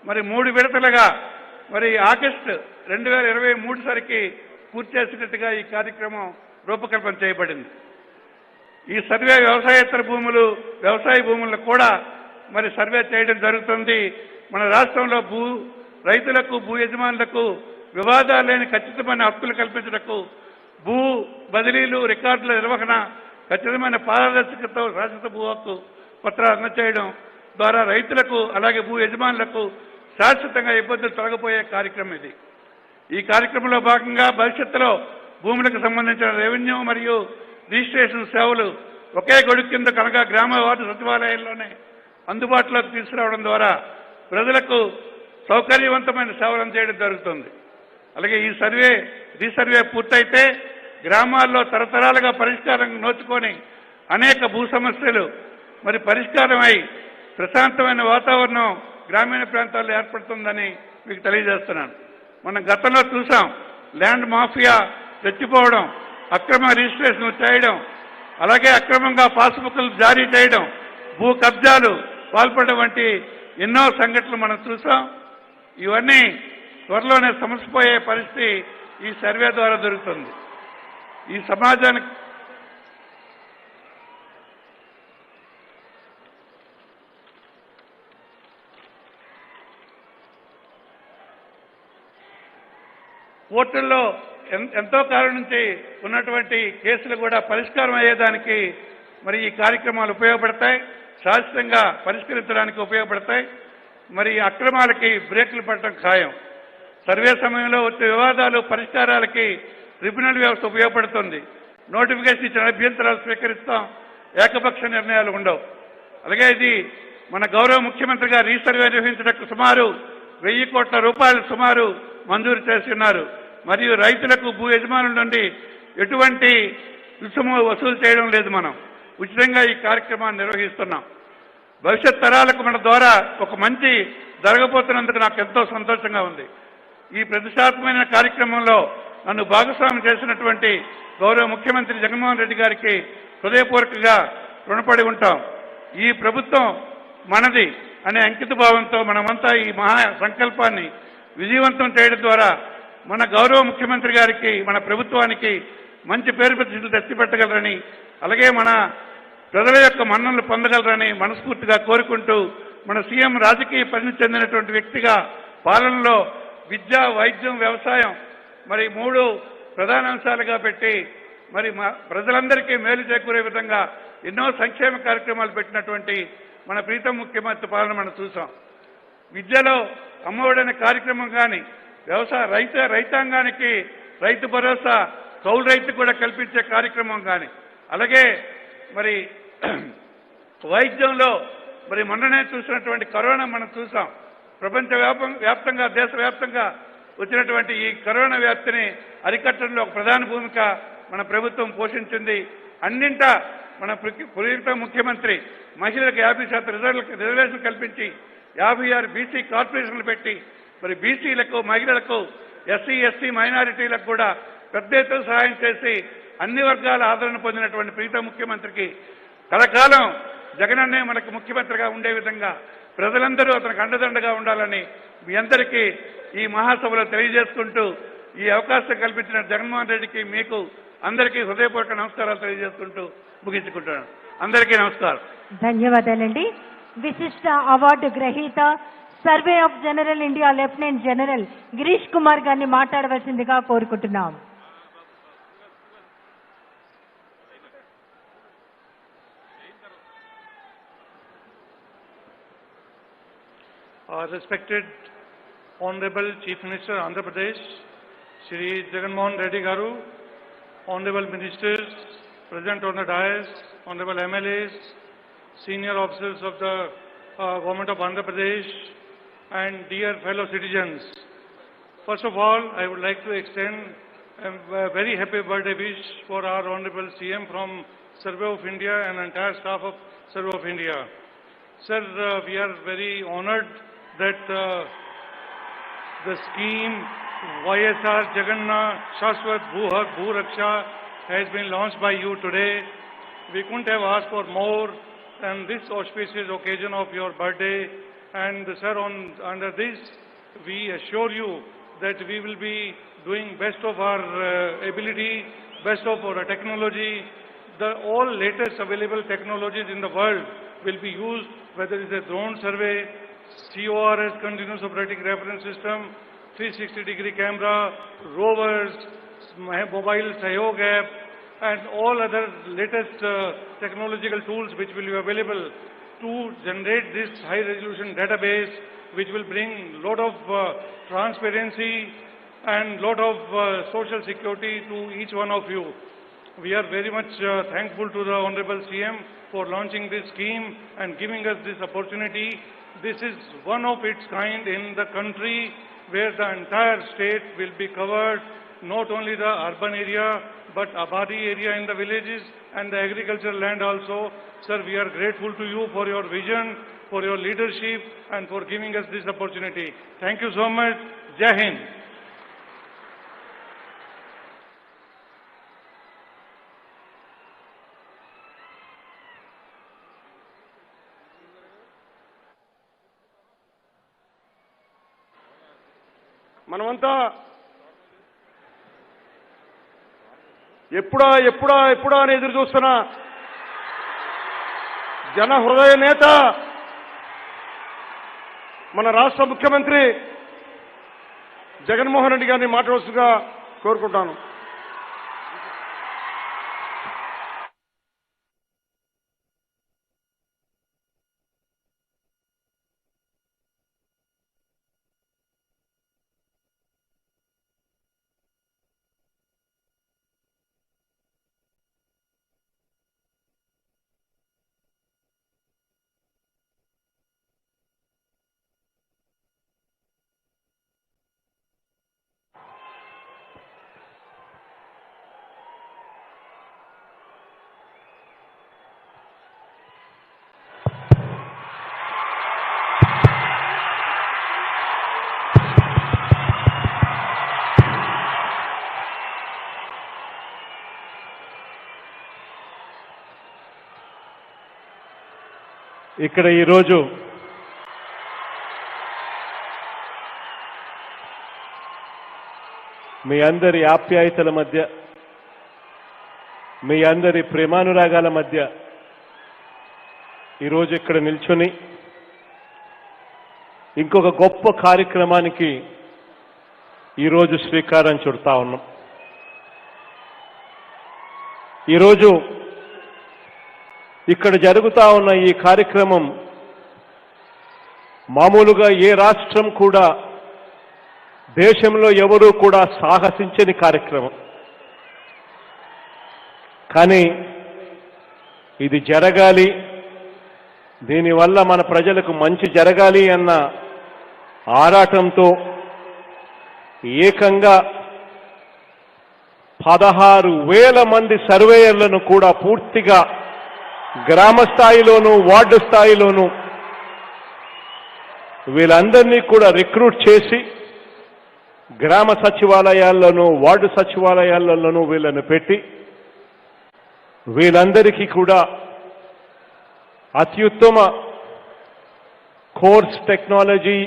మరి 3 విడతలుగా మరి ఆగస్టు 2023 సరికి పూర్తి చేసినట్టుగా ఈ కార్యక్రమం రూపకల్పన చేయబడింది. ఈ సర్వే వ్యవసాయేతర భూములు, వ్యవసాయ భూములను కూడా మరి సర్వే చేయడం జరుగుతుంది. మన రాష్ట్రంలో రైతులకు, భూ యజమానులకు వివాదాలు లేని ఖచ్చితమైన హక్కులు కల్పించడానికి భూ బదిలీలు, రికార్డుల నిర్వహణ, ఖచ్చితమైన పారదర్శకతతో శాశ్వత భూ హక్కు పత్రాలు అందజేయడం ద్వారా రైతులకు అలాగే భూ యజమానులకు శాశ్వతంగా ఇబ్బందులు తొలగిపోయే కార్యక్రమం ఇది. ఈ కార్యక్రమంలో భాగంగా భవిష్యత్తులో భూములకు సంబంధించిన రెవెన్యూ మరియు రిజిస్ట్రేషన్ సేవలు ఒకే గొడుగు కింద కనుక గ్రామ వార్డు సచివాలయాల్లోనే అందుబాటులోకి తీసుకురావడం ద్వారా ప్రజలకు సౌకర్యవంతమైన సేవలు చేయడం జరుగుతుంది. అలాగే ఈ రీసర్వే పూర్తయితే గ్రామాల్లో తరతరాలుగా పరిష్కారం నోచుకొని అనేక భూ సమస్యలు మరి పరిష్కారమై ప్రశాంతమైన వాతావరణం గ్రామీణ ప్రాంతాల్లో ఏర్పడుతుందని మీకు తెలియజేస్తున్నాను. మనం గతంలో చూసాం, ల్యాండ్ మాఫియా రెచ్చిపోవడం, అక్రమ రిజిస్ట్రేషన్లు చేయడం, అలాగే అక్రమంగా పాస్బుక్లు జారీ చేయడం, భూ కబ్జాలు పాల్పడడం వంటి ఎన్నో సంఘటనలు మనం చూసాం. ఇవన్నీ త్వరలోనే సమసిపోయే పరిస్థితి ఈ సర్వే ద్వారా దొరుకుతుంది. ఈ సమాజానికి కోర్టుల్లో ఎంతో కాలం నుంచి ఉన్నటువంటి కేసులు కూడా పరిష్కారం అయ్యేదానికి మరి ఈ కార్యక్రమాలు ఉపయోగపడతాయి, శాశ్వతంగా పరిష్కరించడానికి ఉపయోగపడతాయి. మరి అక్రమాలకి బ్రేకులు పడటం ఖాయం. సర్వే సమయంలో వచ్చే వివాదాలు పరిష్కారాలకి ట్రిబ్యునల్ వ్యవస్థ ఉపయోగపడుతుంది. నోటిఫికేషన్ ఇచ్చిన అభ్యంతరాలు స్వీకరిస్తాం, ఏకపక్ష నిర్ణయాలు ఉండవు. అలాగే ఇది మన గౌరవ ముఖ్యమంత్రి గారు రీసర్వే నిర్వహించడానికి సుమారు 1000 కోట్ల రూపాయలు సుమారు మంజూరు చేసి ఉన్నారు. మరియు రైతులకు భూ యజమానుల నుండి ఎటువంటి రుసుము వసూలు చేయడం లేదు. మనం ఉచితంగా ఈ కార్యక్రమాన్ని నిర్వహిస్తున్నాం. భవిష్యత్ తరాలకు మన ద్వారా ఒక మంచి జరగబోతున్నందుకు నాకు ఎంతో సంతోషంగా ఉంది. ఈ ప్రతిష్టాత్మకమైన కార్యక్రమంలో నన్ను భాగస్వామి చేసినటువంటి గౌరవ ముఖ్యమంత్రి జగన్మోహన్ రెడ్డి గారికి హృదయపూర్వకంగా రుణపడి ఉంటాం. ఈ ప్రభుత్వం మనది అనే అంకిత భావంతో మనమంతా ఈ మహా సంకల్పాన్ని విజయవంతం చేయడం ద్వారా మన గౌరవ ముఖ్యమంత్రి గారికి, మన ప్రభుత్వానికి మంచి పేరు ప్రతిష్టలు తెచ్చిపెట్టగలరని, అలాగే మన ప్రజల యొక్క మన్ననలు పొందగలరని మనస్ఫూర్తిగా కోరుకుంటూ, మన సీఎం రాజకీయ పరిణతి చెందినటువంటి వ్యక్తిగా పాలనలో విద్య, వైద్యం, వ్యవసాయం మరి 3 ప్రధాన అంశాలుగా పెట్టి మరి ప్రజలందరికీ మేలు చేకూరే విధంగా ఎన్నో సంక్షేమ కార్యక్రమాలు పెట్టినటువంటి మన ప్రీతం ముఖ్యమంత్రి పాలన మనం చూసాం. విద్యలో అమ్మఒడనే కార్యక్రమం కానీ, రైతాంగానికి రైతు భరోసా, కౌలు రైతు కూడా కల్పించే కార్యక్రమం కానీ, అలాగే మరి వైద్యంలో మరి మొన్ననే చూసినటువంటి కరోనా మనం చూసాం. ప్రపంచ వ్యాప్తంగా దేశవ్యాప్తంగా వచ్చినటువంటి ఈ కరోనా వ్యాప్తిని అరికట్టడంలో ఒక ప్రధాన భూమిక మన ప్రభుత్వం పోషించింది. అన్నింటా మన ప్రీతం ముఖ్యమంత్రి మహిళలకు 50% రిజర్వేషన్ కల్పించి 56 బీసీ కార్పొరేషన్లు పెట్టి మరి బీసీలకు, మహిళలకు, ఎస్సీ, ఎస్టీ మైనారిటీలకు కూడా పెద్ద ఎత్తున సహాయం చేసి అన్ని వర్గాల ఆదరణ పొందినటువంటి ప్రీతం ముఖ్యమంత్రికి కలకాలం జగనన్నే మనకు ముఖ్యమంత్రిగా ఉండే విధంగా ప్రజలందరూ అతనికి అండదండగా ఉండాలని మీ అందరికీ ఈ మహాసభలో తెలియజేసుకుంటూ, ఈ అవకాశం కల్పించిన జగన్మోహన్ రెడ్డికి, మీకు అందరికీ హృదయపూర్వక నమస్కారాలు తెలియజేసుకుంటూ ముగించుకుంటున్నాను. అందరికీ నమస్కారం. ధన్యవాదాలండి. విశిష్ట అవార్డు గ్రహీత survey of general India lieutenant general Girish Kumar గారిని మాట్లాడవలసిందిగా కోరుకుంటున్నాం. Respected Honorable Chief Minister Andhra Pradesh, Shri Jagan Mohan Reddy Garu, Honorable Ministers present on the dais, Honorable MLAs, senior officers of the Government of Andhra Pradesh, and dear fellow citizens. First of all, I would like to extend a very happy birthday wish for our Honorable CM from Survey of India and entire staff of Survey of India. Sir, we are very honored that the scheme YSR Jaganna Shashwat Bhu Raksha has been launched by you today. We couldn't have asked for more than this auspicious occasion of your birthday. And sir, under this, we assure you that we will be doing best of our ability, best of our technology. All latest available technologies in the world will be used, whether it's a drone survey, CORS, Continuous Operating Reference System, 360-degree camera, rovers, mobile Sahyog app, and all other latest technological tools which will be available to generate this high-resolution database, which will bring lot of transparency and lot of social security to each one of you. We are very much thankful to the Honorable CM for launching this scheme and giving us this opportunity. This is one of its kind in the country where the entire state will be covered, not only the urban area, but Abadi area in the villages and the agricultural land also. Sir, we are grateful to you for your vision, for your leadership, and for giving us this opportunity. Thank you so much. Jai Hind. మనమంతా ఎప్పుడా ఎప్పుడా ఎప్పుడా అని ఎదురు చూస్తున్న జన హృదయ నేత మన రాష్ట్ర ముఖ్యమంత్రి జగన్మోహన్ రెడ్డి గారిని మాట్లాడాల్సిందిగా కోరుకుంటాను. ఇక్కడ ఈరోజు మీ అందరి ఆప్యాయతల మధ్య, మీ అందరి ప్రేమానురాగాల మధ్య ఈరోజు ఇక్కడ నిల్చొని ఇంకొక గొప్ప కార్యక్రమానికి ఈరోజు శ్రీకారం చుడతా ఉన్నాం. ఈరోజు ఇక్కడ జరుగుతా ఉన్న ఈ కార్యక్రమం మామూలుగా ఏ రాష్ట్రం కూడా, దేశంలో ఎవరూ కూడా సాహసించని కార్యక్రమం. కానీ ఇది జరగాలి, దీనివల్ల మన ప్రజలకు మంచి జరగాలి అన్న ఆరాటంతో ఏకంగా 16,000 మంది సర్వేయర్లను కూడా పూర్తిగా గ్రామ స్థాయిలోనూ వార్డు స్థాయిలోనూ వీళ్ళందరినీ కూడా రిక్రూట్ చేసి గ్రామ సచివాలయాల్లోనూ వార్డు సచివాలయాల్లోనూ వీళ్ళను పెట్టి వీళ్ళందరికీ కూడా అత్యుత్తమ కోర్స్ టెక్నాలజీ,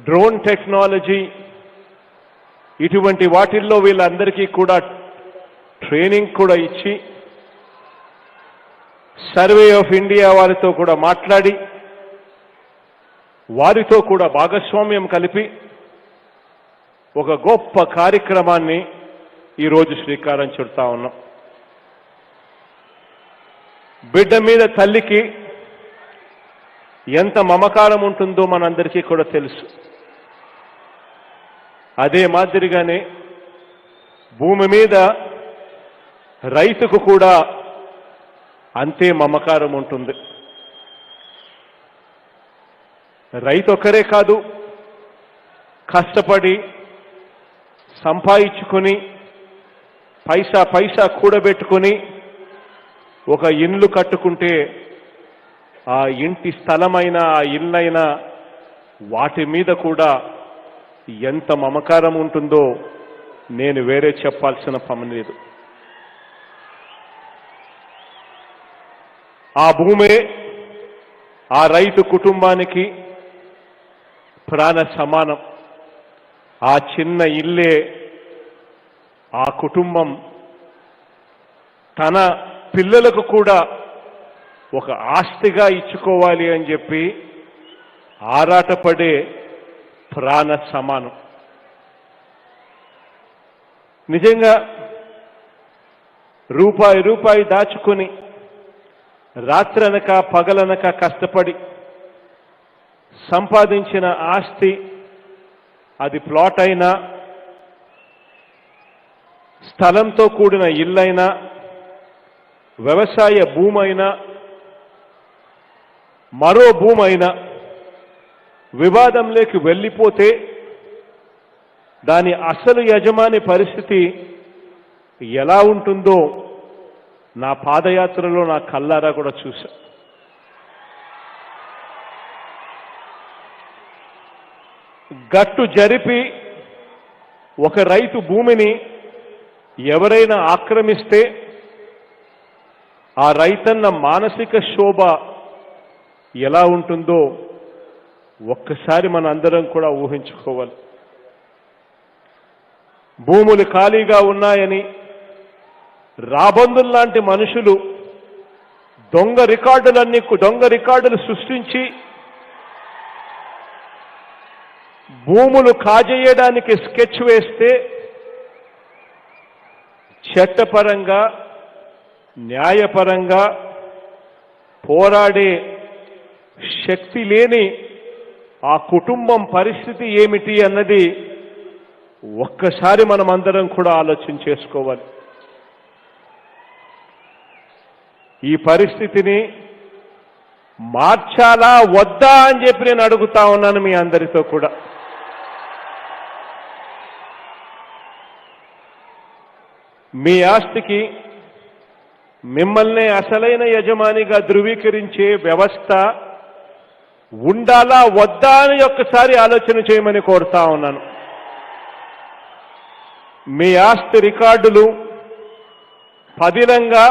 డ్రోన్ టెక్నాలజీ, ఇటువంటి వాటిల్లో వీళ్ళందరికీ కూడా ట్రైనింగ్ కూడా ఇచ్చి సర్వే ఆఫ్ ఇండియా వారితో కూడా మాట్లాడి వారితో కూడా భాగస్వామ్యం కలిపి ఒక గొప్ప కార్యక్రమాన్ని ఈరోజు శ్రీకారం చుడతా ఉన్నాం. బిడ్డ మీద తల్లికి ఎంత మమకారం ఉంటుందో మనందరికీ కూడా తెలుసు. అదే మాదిరిగానే భూమి మీద రైతుకు కూడా అంతే మమకారం ఉంటుంది. రైతు ఒక్కరే కాదు, కష్టపడి సంపాదించుకొని పైసా పైసా కూడబెట్టుకొని ఒక ఇల్లు కట్టుకుంటే ఆ ఇంటి స్థలమైనా ఆ ఇల్లైనా వాటి మీద కూడా ఎంత మమకారం ఉంటుందో నేను వేరే చెప్పాల్సిన పని లేదు. ఆ భూమే ఆ రైతు కుటుంబానికి ప్రాణ సమానం. ఆ చిన్న ఇల్లే ఆ కుటుంబం తన పిల్లలకు కూడా ఒక ఆస్తిగా ఇచ్చుకోవాలి అని చెప్పి ఆరాటపడే ప్రాణ సమానం. నిజంగా రూపాయి రూపాయి దాచుకొని రాత్రనక పగలనక కష్టపడి సంపాదించిన ఆస్తి, అది ప్లాట్ అయినా స్థలంతో కూడిన ఇల్లైనా, వ్యవసాయ భూమైనా, మరో భూమైనా వివాదంలోకి వెళ్ళిపోతే దాని అసలు యజమాని పరిస్థితి ఎలా ఉంటుందో నా పాదయాత్రలో నా కళ్ళారా కూడా చూశా. గట్టు జరిపి ఒక రైతు భూమిని ఎవరైనా ఆక్రమిస్తే ఆ రైతన్న మానసిక శోభ ఎలా ఉంటుందో ఒక్కసారి మన అందరం కూడా ఊహించుకోవాలి. భూములు ఖాళీగా ఉన్నాయని రాబందుల్లాంటి మనుషులు దొంగ రికార్డులు సృష్టించి భూములు కాజేయడానికి స్కెచ్ వేస్తే చట్టపరంగా, న్యాయపరంగా పోరాడే శక్తి లేని ఆ కుటుంబం పరిస్థితి ఏమిటి అన్నది ఒక్కసారి మనమందరం కూడా ఆలోచన చేసుకోవాలి. ఈ పరిస్థితిని మార్చాలా వద్దా అని చెప్పి నేను అడుగుతా ఉన్నాను మీ అందరితో కూడా. మీ ఆస్తికి మిమ్మల్ని అసలైన యజమానిగా ధృవీకరించే వ్యవస్థ ఉండాలా వద్దా అని ఒక్కసారి ఆలోచన చేయమని కోరుతా ఉన్నాను. మీ ఆస్తి రికార్డులు పదిలంగా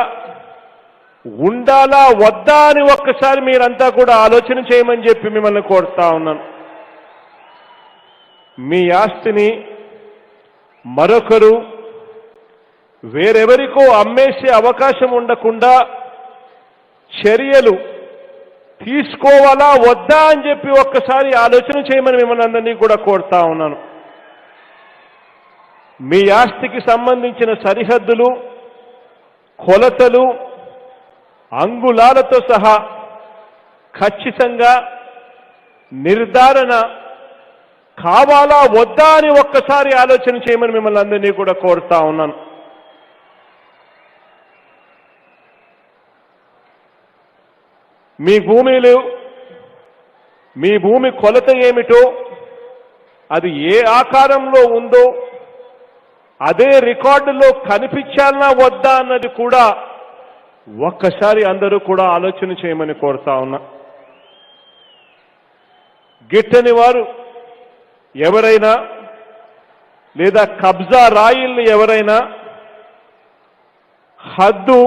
ఉండాలా వద్దా అని ఒక్కసారి మీరంతా కూడా ఆలోచన చేయమని చెప్పి మిమ్మల్ని కోరుతా ఉన్నాను. మీ ఆస్తిని మరొకరు వేరెవరికో అమ్మేసే అవకాశం ఉండకుండా చర్యలు తీసుకోవాలా వద్దా అని చెప్పి ఒక్కసారి ఆలోచన చేయమని మిమ్మల్ని అందరినీ కూడా కోరుతా ఉన్నాను. మీ ఆస్తికి సంబంధించిన సరిహద్దులు, కొలతలు, అంగుళాలతో సహా ఖచ్చితంగా నిర్ధారణ కావాలా వద్దా అని ఒక్కసారి ఆలోచన చేయమని మిమ్మల్ని అందరినీ కూడా కోరుతా ఉన్నాను. మీ భూమి కొలత ఏమిటో, అది ఏ ఆకారంలో ఉందో అదే రికార్డులో కనిపించాలనా వద్దా అన్నది కూడా ఒక్కసారి అందరూ కూడా ఆలోచన చేయమని కోరుతా ఉన్నా. గిట్టని వారు ఎవరైనా లేదా కబ్జా రాయిల్ని ఎవరైనా హద్దు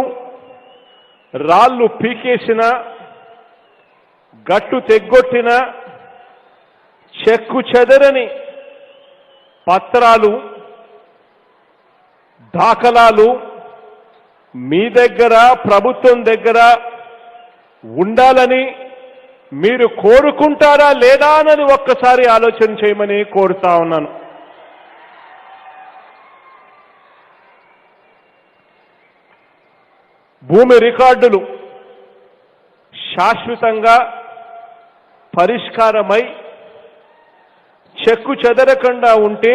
రాళ్ళు పీకేసిన, గట్టు తెగ్గొట్టిన, చెక్కు చెదరని పత్రాలు, దాఖలాలు మీ దగ్గర, ప్రభుత్వం దగ్గర ఉండాలని మీరు కోరుకుంటారా లేదా అన్నది ఒక్కసారి ఆలోచన చేయమని కోరుతా ఉన్నాను. భూమి రికార్డులు శాశ్వతంగా పరిష్కారమై చెక్కు చెదరకుండా ఉంటే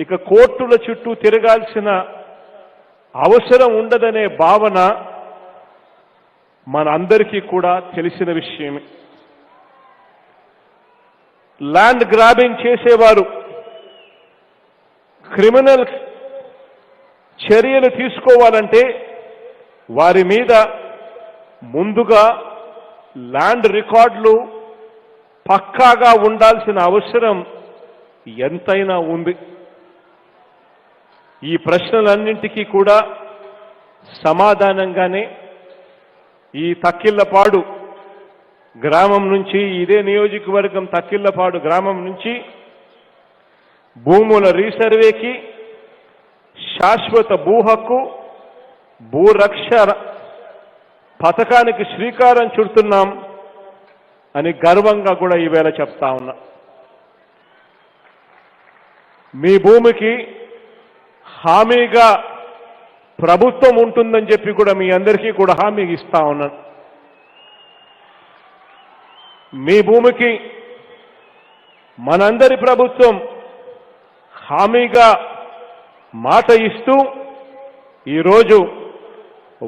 ఇక కోర్టుల చుట్టూ తిరగాల్సిన అవసరం ఉండదనే భావన మనందరికీ కూడా తెలిసిన విషయమే. ల్యాండ్ గ్రాబింగ్ చేసేవారు క్రిమినల్ చర్యలు తీసుకోవాలంటే వారి మీద ముందుగా ల్యాండ్ రికార్డులు పక్కాగా ఉండాల్సిన అవసరం ఎంతైనా ఉంది. ఈ ప్రశ్నలన్నింటికీ కూడా సమాధానంగానే ఈ తక్కిళ్లపాడు గ్రామం నుంచి, ఇదే నియోజకవర్గం తక్కిళ్లపాడు గ్రామం నుంచి భూముల రీసర్వేకి, శాశ్వత భూ హక్కు, భూరక్ష పథకానికి శ్రీకారం చుడుతున్నాం అని గర్వంగా కూడా ఈవేళ చెప్తా ఉన్నా. మీ భూమికి హామీగా ప్రభుత్వం ఉంటుందని చెప్పి కూడా మీ అందరికీ కూడా హామీ ఇస్తా ఉన్నాను. మీ భూమికి మనందరి ప్రభుత్వం హామీగా మాట ఇస్తూ ఈరోజు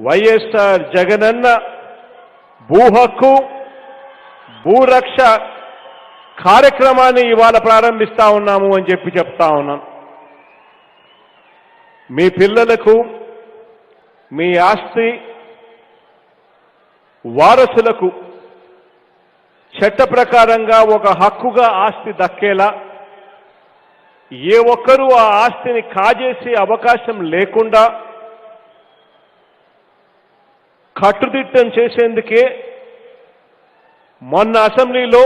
వైఎస్ఆర్ జగనన్న భూ హక్కు భూరక్ష కార్యక్రమాన్ని ఇవాళ ప్రారంభిస్తా ఉన్నాము అని చెప్పి చెప్తా ఉన్నాను. మీ పిల్లలకు మీ ఆస్తి వారసులకు చట్ట ప్రకారంగా ఒక హక్కుగా ఆస్తి దక్కేలా ఏ ఒక్కరూ ఆ ఆస్తిని కాజేసే అవకాశం లేకుండా కట్టుదిట్టం చేసేందుకే మొన్న అసెంబ్లీలో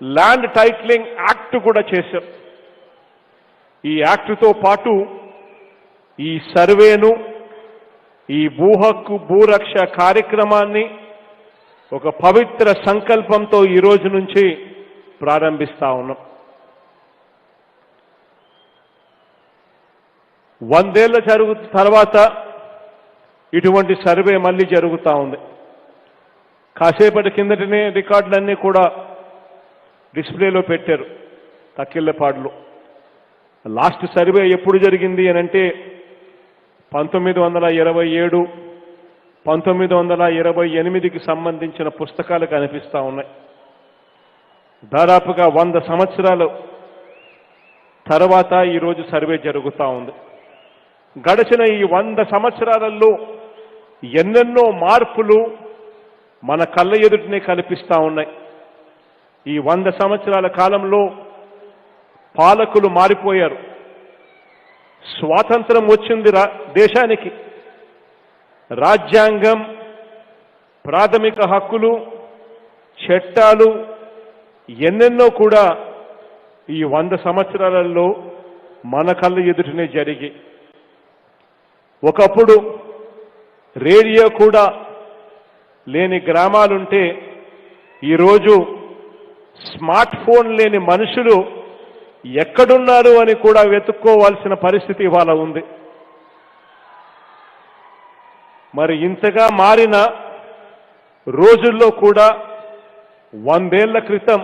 ల్యాండ్ టైటిలింగ్ యాక్ట్ కూడా చేశారు. ఈ యాక్టుతో పాటు ఈ సర్వేను ఈ భూ హక్కు భూరక్ష కార్యక్రమాన్ని ఒక పవిత్ర సంకల్పంతో ఈ రోజు నుంచి ప్రారంభిస్తా ఉన్నాం. 100 ఏళ్ల తర్వాత ఇటువంటి సర్వే మళ్ళీ జరుగుతూ ఉంది. కాసేపటి కిందటనే రికార్డులన్నీ కూడా డిస్ప్లేలో పెట్టారు తక్కిళ్ళపాడులో. లాస్ట్ సర్వే ఎప్పుడు జరిగింది అని అంటే 1927, 1928కి సంబంధించిన పుస్తకాలు కనిపిస్తూ ఉన్నాయి. దాదాపుగా 100 సంవత్సరాల తర్వాత ఈరోజు సర్వే జరుగుతూ ఉంది. గడిచిన ఈ 100 సంవత్సరాలలో ఎన్నెన్నో మార్పులు మన కళ్ళ ఎదుటినే కనిపిస్తూ ఉన్నాయి. ఈ 100 సంవత్సరాల కాలంలో పాలకులు మారిపోయారు. స్వాతంత్రం వచ్చింది దేశానికి. రాజ్యాంగం, ప్రాథమిక హక్కులు, చట్టాలు ఎన్నెన్నో కూడా ఈ 100 సంవత్సరాలలో మన కళ్ళ ఎదుటినే జరిగి. ఒకప్పుడు రేడియో కూడా లేని గ్రామాలుంటే ఈరోజు స్మార్ట్ ఫోన్ లేని మనుషులు ఎక్కడున్నారు అని కూడా వెతుక్కోవాల్సిన పరిస్థితి ఇవాళ ఉంది. మరి ఇంతగా మారిన రోజుల్లో కూడా 100 ఏళ్ల క్రితం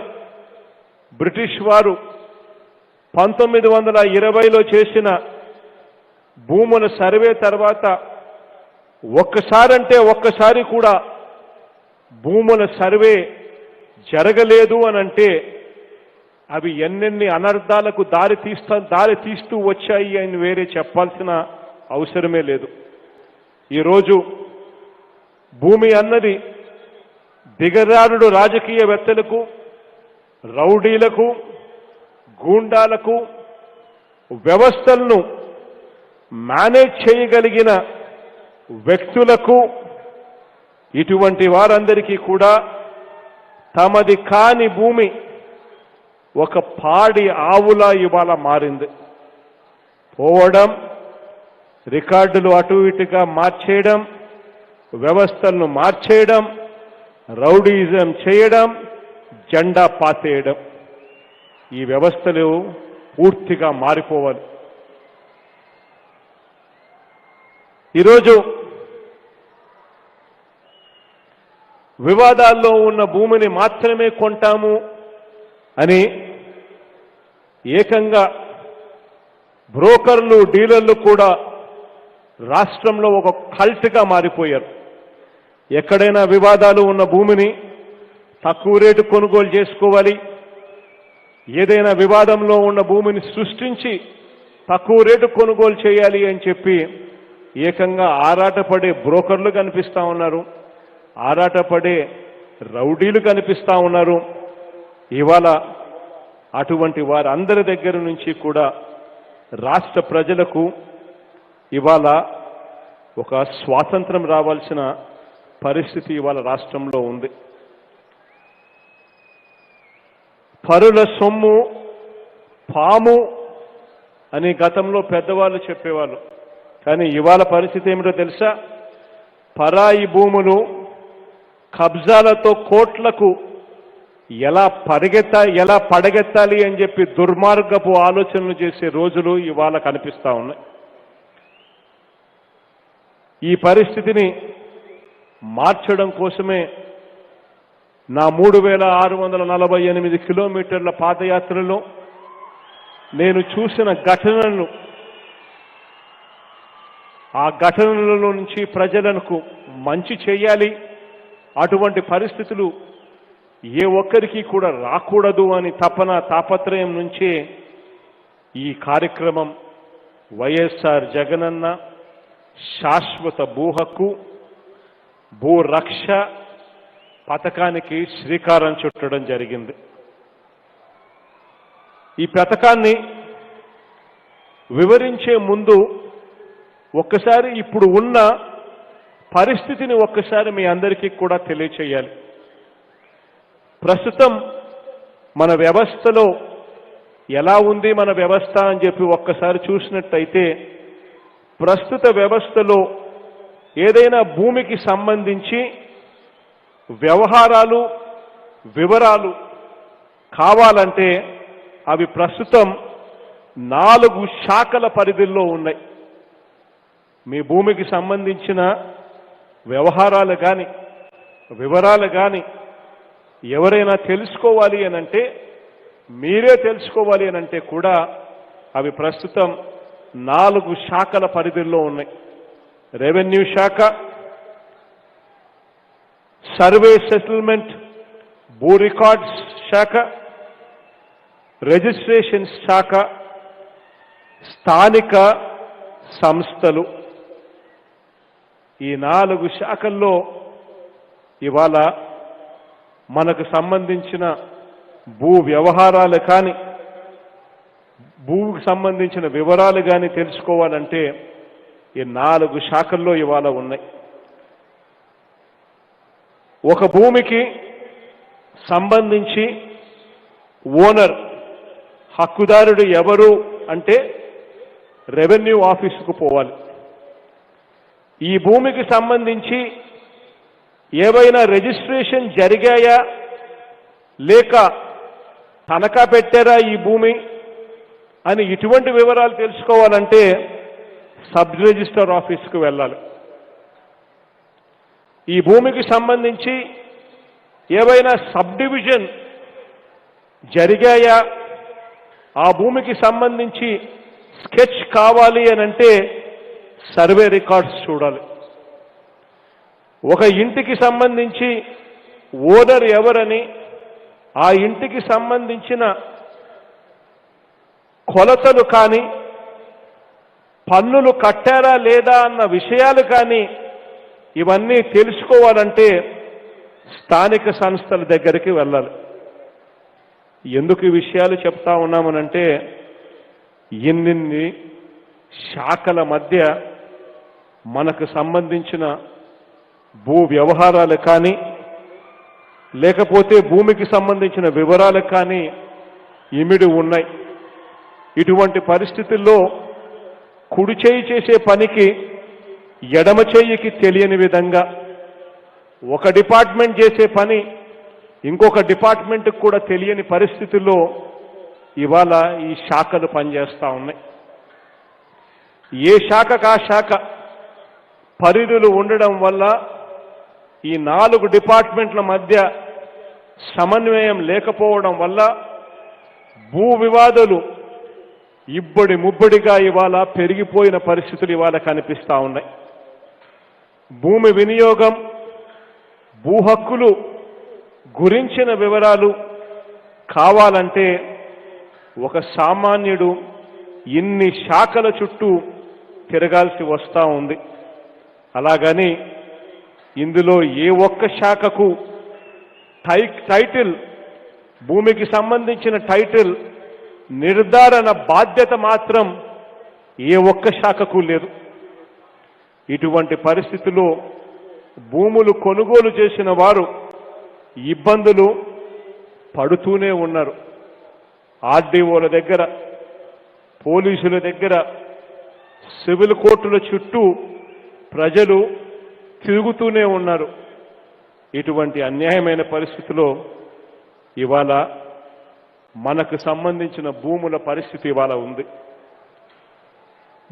బ్రిటిష్ వారు 1920లో చేసిన భూముల సర్వే తర్వాత ఒక్కసారి కూడా భూముల సర్వే జరగలేదు అనంటే అవి ఎన్నెన్ని అనర్థాలకు దారి తీస్తూ వచ్చాయి అని వేరే చెప్పాల్సిన అవసరమే లేదు. ఈరోజు భూమి అన్నది దిగజారుడు రాజకీయవేత్తలకు, రౌడీలకు, గూండాలకు, వ్యవస్థలను మేనేజ్ చేయగలిగిన వ్యక్తులకు, ఇటువంటి వారందరికీ కూడా తమది కాని భూమి ఒక పాడి ఆవులా ఇవాళ మారింది. పోవడం, రికార్డులు అటు ఇటుగా మార్చేయడం, వ్యవస్థలను మార్చేయడం, రౌడీజం చేయడం, జెండా పాతేయడం, ఈ వ్యవస్థలు పూర్తిగా మారిపోవాలి. ఈరోజు వివాదాల్లో ఉన్న భూమిని మాత్రమే కొంటాము అని ఏకంగా బ్రోకర్లు, డీలర్లు కూడా రాష్ట్రంలో ఒక కల్ట్గా మారిపోయారు. ఎక్కడైనా వివాదాలు ఉన్న భూమిని తక్కువ రేటు కొనుగోలు చేసుకోవాలి, ఏదైనా వివాదంలో ఉన్న భూమిని సృష్టించి తక్కువ రేటు కొనుగోలు చేయాలి అని చెప్పి ఏకంగా ఆరాటపడే బ్రోకర్లు కనిపిస్తా ఉన్నారు, ఆరాటపడే రౌడీలు కనిపిస్తా ఉన్నారు. ఇవాళ అటువంటి వారందరి దగ్గర నుంచి కూడా రాష్ట్ర ప్రజలకు ఇవాళ ఒక స్వాతంత్రం రావాల్సిన పరిస్థితి ఇవాళ రాష్ట్రంలో ఉంది. పరుల సొమ్ము పాము అని గతంలో పెద్దవాళ్ళు చెప్పేవాళ్ళు. కానీ ఇవాళ పరిస్థితి ఏమిటో తెలుసా? పరాయి భూములు కబ్జాలతో కోట్లకు ఎలా పడగెత్తాలి అని చెప్పి దుర్మార్గపు ఆలోచనలు చేసే రోజులు ఇవాళ కనిపిస్తా ఉన్నాయి. ఈ పరిస్థితిని మార్చడం కోసమే నా 3648 కిలోమీటర్ల పాదయాత్రలో నేను చూసిన ఘటనలను ఆ ఘటనలలో నుంచి ప్రజలకు మంచి చేయాలి, అటువంటి పరిస్థితులు ఏ ఒక్కరికి కూడా రాకూడదు అని తపన తాపత్రయం నుంచే ఈ కార్యక్రమం వైఎస్ఆర్ జగనన్న శాశ్వత భూ హక్కు భూ రక్ష పథకానికి శ్రీకారం చుట్టడం జరిగింది. ఈ పథకాన్ని వివరించే ముందు ఒక్కసారి ఇప్పుడు ఉన్న పరిస్థితిని ఒక్కసారి మీ అందరికీ కూడా తెలియచేయాలి. ప్రస్తుతం మన వ్యవస్థలో ఎలా ఉంది మన వ్యవస్థ అని చెప్పి ఒక్కసారి చూసినట్టయితే, ప్రస్తుత వ్యవస్థలో ఏదైనా భూమికి సంబంధించి వ్యవహారాలు వివరాలు కావాలంటే అవి ప్రస్తుతం 4 శాఖల పరిధిలో ఉన్నాయి. మీ భూమికి సంబంధించిన వ్యవహారాలు కానీ వివరాలు కానీ ఎవరైనా తెలుసుకోవాలి అనంటే, మీరే తెలుసుకోవాలి అనంటే కూడా అవి ప్రస్తుతం 4 శాఖల పరిధిలో ఉన్నాయి. రెవెన్యూ శాఖ, సర్వే సెటిల్మెంట్ భూ రికార్డ్స్ శాఖ, రిజిస్ట్రేషన్ శాఖ, స్థానిక సంస్థలు. ఈ 4 శాఖల్లో ఇవాళ మనకు సంబంధించిన భూ వ్యవహారాలు కానీ భూమికి సంబంధించిన వివరాలు కానీ తెలుసుకోవాలంటే ఈ 4 శాఖల్లో ఇవాళ ఉన్నాయి. ఒక భూమికి సంబంధించి ఓనర్ హక్కుదారుడు ఎవరు అంటే రెవెన్యూ ఆఫీసుకు పోవాలి. ఈ భూమికి సంబంధించి ఏవైనా రిజిస్ట్రేషన్ జరిగాయా లేక తనఖా పెట్టారా ఈ భూమి అని ఇటువంటి వివరాలు తెలుసుకోవాలంటే సబ్ రిజిస్టర్ ఆఫీస్కు వెళ్ళాలి. ఈ భూమికి సంబంధించి ఏవైనా సబ్ డివిజన్ జరిగాయా, ఆ భూమికి సంబంధించి స్కెచ్ కావాలి అనంటే సర్వే రికార్డ్స్ చూడాలి. ఒక ఇంటికి సంబంధించి ఓనర్ ఎవరని, ఆ ఇంటికి సంబంధించిన కొలతలు కానీ పన్నులు కట్టారా లేదా అన్న విషయాలు కానీ ఇవన్నీ తెలుసుకోవాలంటే స్థానిక సంస్థల దగ్గరికి వెళ్ళాలి. ఎందుకు ఈ విషయాలు చెప్తా ఉన్నామనంటే, ఇన్ని శాఖల మధ్య మనకు సంబంధించిన భూ వ్యవహారాలు కానీ లేకపోతే భూమికి సంబంధించిన వివరాలు కానీ ఇమిడి ఉన్నాయి. ఇటువంటి పరిస్థితుల్లో కుడి చేయి చేసే పనికి ఎడమ చేయికి తెలియని విధంగా, ఒక డిపార్ట్మెంట్ చేసే పని ఇంకొక డిపార్ట్మెంట్కి కూడా తెలియని పరిస్థితుల్లో ఇవాళ ఈ శాఖలు పనిచేస్తూ ఉన్నాయి. ఏ శాఖకు ఆ శాఖ పరిధులు ఉండడం వల్ల ఈ 4 డిపార్ట్మెంట్ల మధ్య సమన్వయం లేకపోవడం వల్ల భూ వివాదాలు ఇబ్బడి ముబ్బడిగా ఇవాళ పెరిగిపోయిన పరిస్థితులు ఇవాళ కనిపిస్తూ ఉన్నాయి. భూమి వినియోగం, భూ హక్కులు గురించిన వివరాలు కావాలంటే ఒక సామాన్యుడు ఇన్ని శాఖల చుట్టూ తిరగాల్సి వస్తూ ఉంది. అలాగని ఇందులో ఏ ఒక్క శాఖకు టైటిల్, భూమికి సంబంధించిన టైటిల్ నిర్ధారణ బాధ్యత మాత్రం ఏ ఒక్క శాఖకు లేదు. ఇటువంటి పరిస్థితుల్లో భూములు కొనుగోలు చేసిన వారు ఇబ్బందులు పడుతూనే ఉన్నారు. ఆర్డీఓల దగ్గర, పోలీసుల దగ్గర, సివిల్ కోర్టుల చుట్టూ ప్రజలు తిరుగుతూనే ఉన్నారు. ఇటువంటి అన్యాయమైన పరిస్థితిలో ఇవాళ మనకు సంబంధించిన భూముల పరిస్థితి ఇవాళ ఉంది.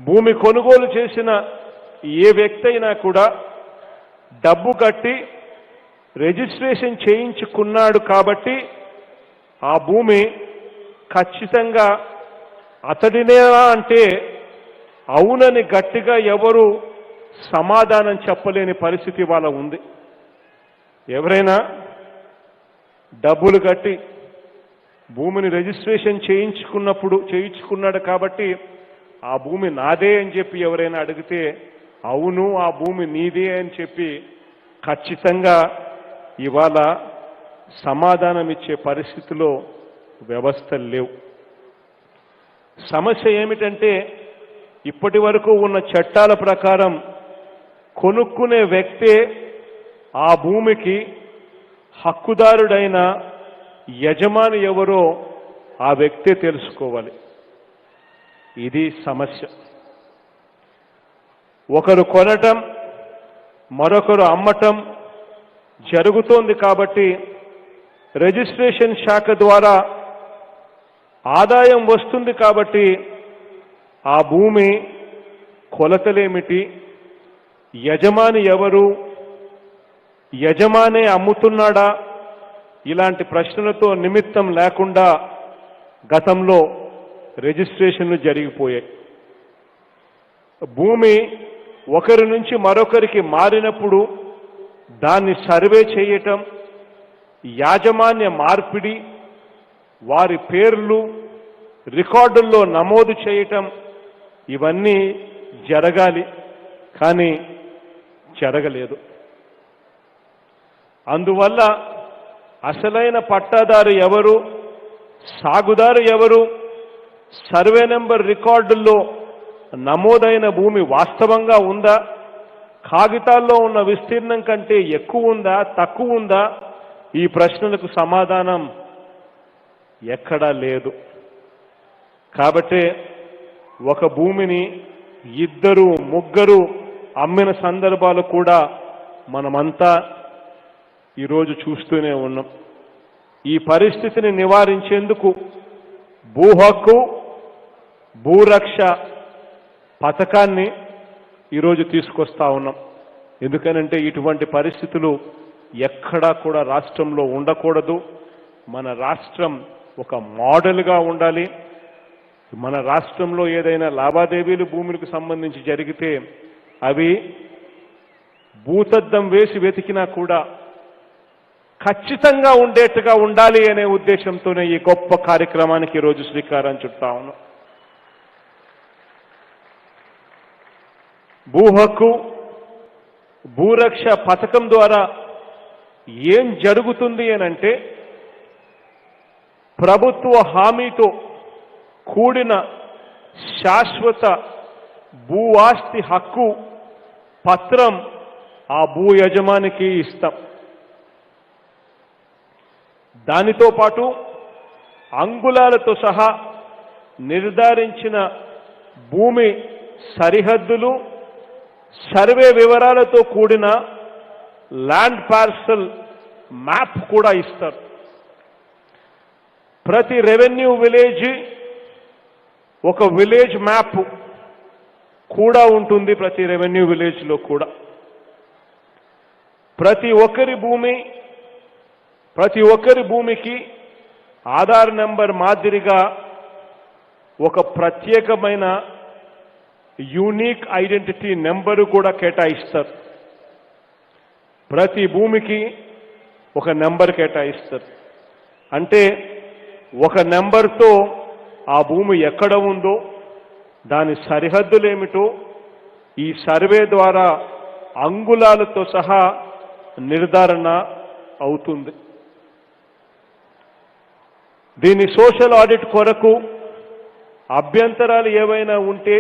భూమి కొనుగోలు చేసిన ఏ వ్యక్తి అయినా కూడా డబ్బు కట్టి రిజిస్ట్రేషన్ చేయించుకున్నాడు కాబట్టి ఆ భూమి ఖచ్చితంగా అతడినేనా అంటే అవునని గట్టిగా ఎవరు సమాధానం చెప్పలేని పరిస్థితి వాళ్ళ ఉంది. ఎవరైనా డబ్బులు కట్టి భూమిని రిజిస్ట్రేషన్ చేయించుకున్నాడు కాబట్టి ఆ భూమి నాదే అని చెప్పి ఎవరైనా అడిగితే అవును ఆ భూమి నీదే అని చెప్పి ఖచ్చితంగా ఇవాళ సమాధానం ఇచ్చే పరిస్థితిలో వ్యవస్థలు లేవు. సమస్య ఏమిటంటే ఇప్పటి వరకు ఉన్న చట్టాల ప్రకారం కొనుక్కునే వ్యక్తే ఆ భూమికి హక్కుదారుడైన యజమాని ఎవరో ఆ వ్యక్తే తెలుసుకోవాలి. ఇది సమస్య. ఒకరు కొనటం మరొకరు అమ్మటం జరుగుతోంది కాబట్టి రిజిస్ట్రేషన్ శాఖ ద్వారా ఆదాయం వస్తుంది కాబట్టి ఆ భూమి కొలతలేమిటి, యజమాని ఎవరు, యజమానే అమ్ముతున్నాడా, ఇలాంటి ప్రశ్నలతో నిమిత్తం లేకుండా గతంలో రిజిస్ట్రేషన్లు జరిగిపోయాయి. భూమి ఒకరి నుంచి మరొకరికి మారినప్పుడు దాన్ని సర్వే చేయటం, యాజమాన్య మార్పిడి, వారి పేర్లు రికార్డుల్లో నమోదు చేయటం ఇవన్నీ జరగాలి, కానీ జరగలేదు. అందువల్ల అసలైన పట్టాదారు ఎవరు, సాగుదారు ఎవరు, సర్వే నెంబర్ రికార్డుల్లో నమోదైన భూమి వాస్తవంగా ఉందా, కాగితాల్లో ఉన్న విస్తీర్ణం కంటే ఎక్కువ ఉందా తక్కువ ఉందా, ఈ ప్రశ్నలకు సమాధానం ఎక్కడా లేదు. కాబట్టే ఒక భూమిని ఇద్దరు ముగ్గురు అమ్మిన సందర్భాలు కూడా మనమంతా ఈరోజు చూస్తూనే ఉన్నాం. ఈ పరిస్థితిని నివారించేందుకు భూ హక్కు భూరక్ష పథకాన్ని ఈరోజు తీసుకొస్తా ఉన్నాం. ఎందుకనంటే ఇటువంటి పరిస్థితులు ఎక్కడా కూడా రాష్ట్రంలో ఉండకూడదు. మన రాష్ట్రం ఒక మోడల్గా ఉండాలి. మన రాష్ట్రంలో ఏదైనా లావాదేవీలు భూములకు సంబంధించి జరిగితే అవి భూతద్దం వేసి వెతికినా కూడా ఖచ్చితంగా ఉండేట్టుగా ఉండాలి అనే ఉద్దేశంతోనే ఈ గొప్ప కార్యక్రమానికి ఈరోజు శ్రీకారం చుట్టా ఉన్నాం. భూ హక్కు భూరక్ష పథకం ద్వారా ఏం జరుగుతుంది అనంటే ప్రభుత్వ హామీతో కూడిన శాశ్వత భూ ఆస్తి హక్కు పత్రం ఆ భూ యజమానికి ఇస్తాం. దానితో పాటు అంగుళాలతో సహా నిర్ధారించిన భూమి సరిహద్దులు, సర్వే వివరాలతో కూడిన ల్యాండ్ పార్సల్ మ్యాప్ కూడా ఇస్తారు. ప్రతి రెవెన్యూ విలేజ్ ఒక విలేజ్ మ్యాప్ కూడా ఉంటుంది. ప్రతి రెవెన్యూ విలేజ్లో కూడా ప్రతి ఒక్కరి భూమికి ఆధార్ నెంబర్ మాదిరిగా ఒక ప్రత్యేకమైన యూనిక్ ఐడెంటిటీ నెంబరు కూడా కేటాయిస్తారు. ప్రతి భూమికి ఒక నెంబర్ కేటాయిస్తారు. అంటే ఒక నెంబర్తో ఆ భూమి ఎక్కడ ఉందో, దాని సరిహద్దులేమిటో ఈ సర్వే ద్వారా అంగుళాలతో సహా నిర్ధారణ అవుతుంది. దీని సోషల్ ఆడిట్ కొరకు అభ్యంతరాలు ఏవైనా ఉంటే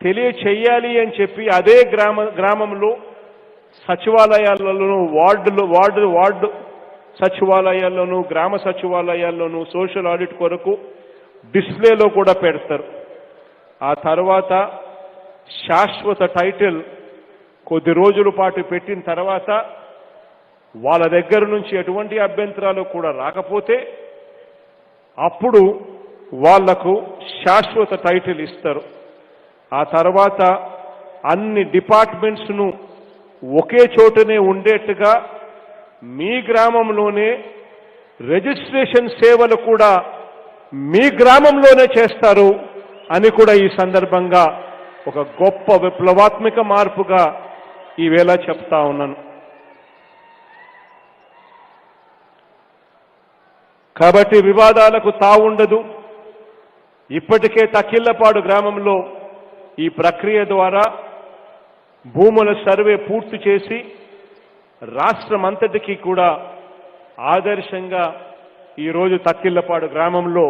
తెలియచేయాలి అని చెప్పి అదే గ్రామంలో సచివాలయాల్లోనూ వార్డు సచివాలయాల్లోనూ గ్రామ సచివాలయాల్లోనూ సోషల్ ఆడిట్ కొరకు డిస్ప్లేలో కూడా పెడతారు. ఆ తర్వాత శాశ్వత టైటిల్ కొద్ది రోజుల పాటు పెట్టిన తర్వాత వాళ్ళ దగ్గర నుంచి ఎటువంటి అభ్యంతరాలు కూడా రాకపోతే అప్పుడు వాళ్లకు శాశ్వత టైటిల్ ఇస్తారు. ఆ తర్వాత అన్ని డిపార్ట్మెంట్స్ను ఒకే చోటనే ఉండేట్టుగా మీ గ్రామంలోనే రిజిస్ట్రేషన్ సేవలు కూడా మీ గ్రామంలోనే చేస్తారు అని కూడా ఈ సందర్భంగా ఒక గొప్ప విప్లవాత్మక మార్పుగా ఈవేళ చెప్తా ఉన్నాను. కాబట్టి వివాదాలకు తావుండదు. ఇప్పటికే తకిళ్లపాడు గ్రామంలో ఈ ప్రక్రియ ద్వారా భూముల సర్వే పూర్తి చేసి రాష్ట్రమంతటికీ కూడా ఆదర్శంగా ఈరోజు తకిళ్లపాడు గ్రామంలో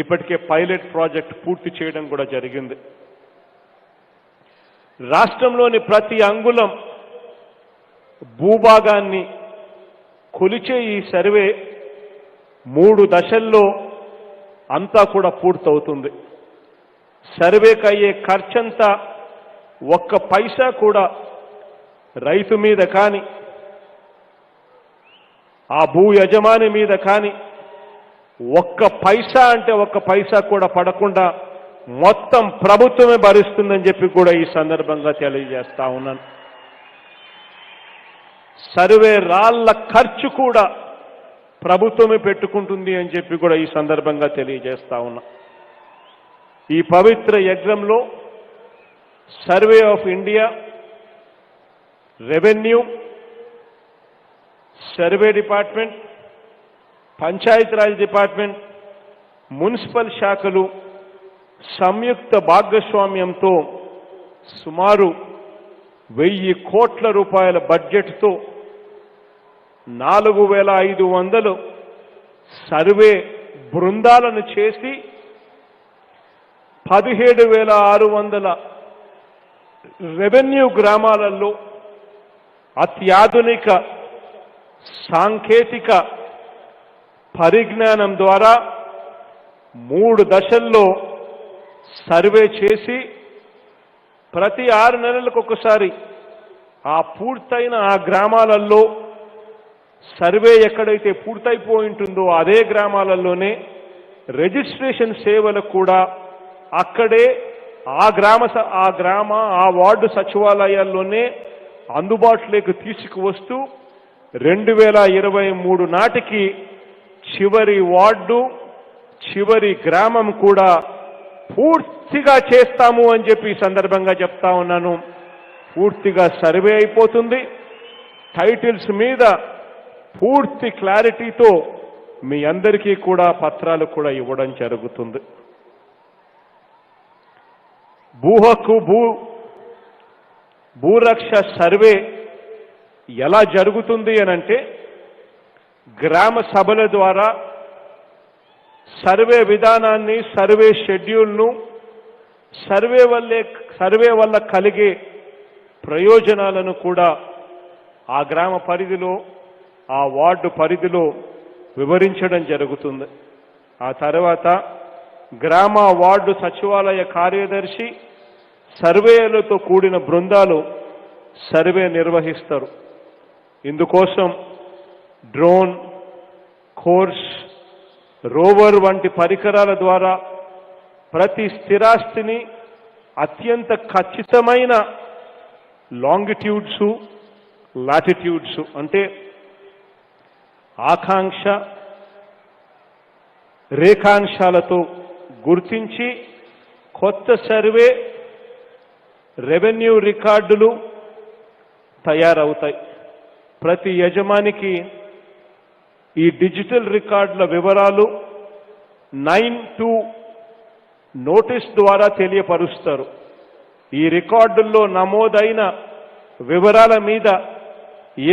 ఇప్పటికే పైలట్ ప్రాజెక్ట్ పూర్తి చేయడం కూడా జరిగింది. రాష్ట్రంలోని ప్రతి అంగుళం భూభాగాన్ని కొలిచే ఈ సర్వే 3 దశల్లో అంతా కూడా పూర్తవుతుంది. సర్వేకి అయ్యే ఖర్చంతా 1 పైసా కూడా రైతు మీద కానీ ఆ భూ యజమాని మీద కానీ 1 పైసా అంటే 1 పైసా కూడా పడకుండా మొత్తం ప్రభుత్వమే భరిస్తుందని చెప్పి కూడా ఈ సందర్భంగా తెలియజేస్తా ఉన్నాను. సర్వే రాళ్ల ఖర్చు కూడా ప్రభుత్వమే పెట్టుకుంటుంది అని చెప్పి కూడా ఈ సందర్భంగా తెలియజేస్తా ఉన్నా. ఈ పవిత్ర యజ్ఞంలో survey of India, revenue, survey department, Panchayati Raj department, municipal శాఖలు సంయుక్త భాగస్వామ్యంతో సుమారు 1000 కోట్ల రూపాయల బడ్జెట్తో 4500 సర్వే బృందాలను చేసి 17,600 రెవెన్యూ గ్రామాలలో అత్యాధునిక సాంకేతిక పరిజ్ఞానం ద్వారా 3 దశల్లో సర్వే చేసి ప్రతి 6 నెలలకు ఒకసారి ఆ పూర్తయిన ఆ గ్రామాలలో సర్వే ఎక్కడైతే పూర్తయిపోయి ఉంటుందో అదే గ్రామాలలోనే రిజిస్ట్రేషన్ సేవలకు కూడా అక్కడే ఆ వార్డు సచివాలయాల్లోనే అందుబాటులోకి తీసుకువస్తూ 2023 నాటికి చివరి వార్డు, చివరి గ్రామం కూడా పూర్తిగా చేస్తాము అని చెప్పి ఈ సందర్భంగా చెప్తా ఉన్నాను. పూర్తిగా సర్వే అయిపోతుంది. టైటిల్స్ మీద పూర్తి క్లారిటీతో మీ అందరికీ కూడా పత్రాలు కూడా ఇవ్వడం జరుగుతుంది. భూ హక్కు భూరక్ష సర్వే ఎలా జరుగుతుంది అనంటే గ్రామ సభల ద్వారా సర్వే విధానాన్ని, సర్వే షెడ్యూల్ను, సర్వే వల్ల కలిగే ప్రయోజనాలను కూడా ఆ గ్రామ పరిధిలో, ఆ వార్డు పరిధిలో వివరించడం జరుగుతుంది. ఆ తర్వాత గ్రామ వార్డు సచివాలయ కార్యదర్శి సర్వేలతో కూడిన బృందాలు సర్వే నిర్వహిస్తారు. ఇందుకోసం డ్రోన్, కోర్స్, రోవర్ వంటి పరికరాల ద్వారా ప్రతి స్థిరాస్తిని అత్యంత ఖచ్చితమైన లాంగిట్యూడ్స్, లాటిట్యూడ్స్ అంటే ఆకాంక్ష, రేఖాంశాలతో గుర్తించి కొత్త సర్వే, రెవెన్యూ రికార్డులు తయారవుతాయి. ప్రతి యజమానికి ఈ డిజిటల్ రికార్డుల వివరాలు 9(2) నోటీస్ ద్వారా తెలియపరుస్తారు. ఈ రికార్డుల్లో నమోదైన వివరాల మీద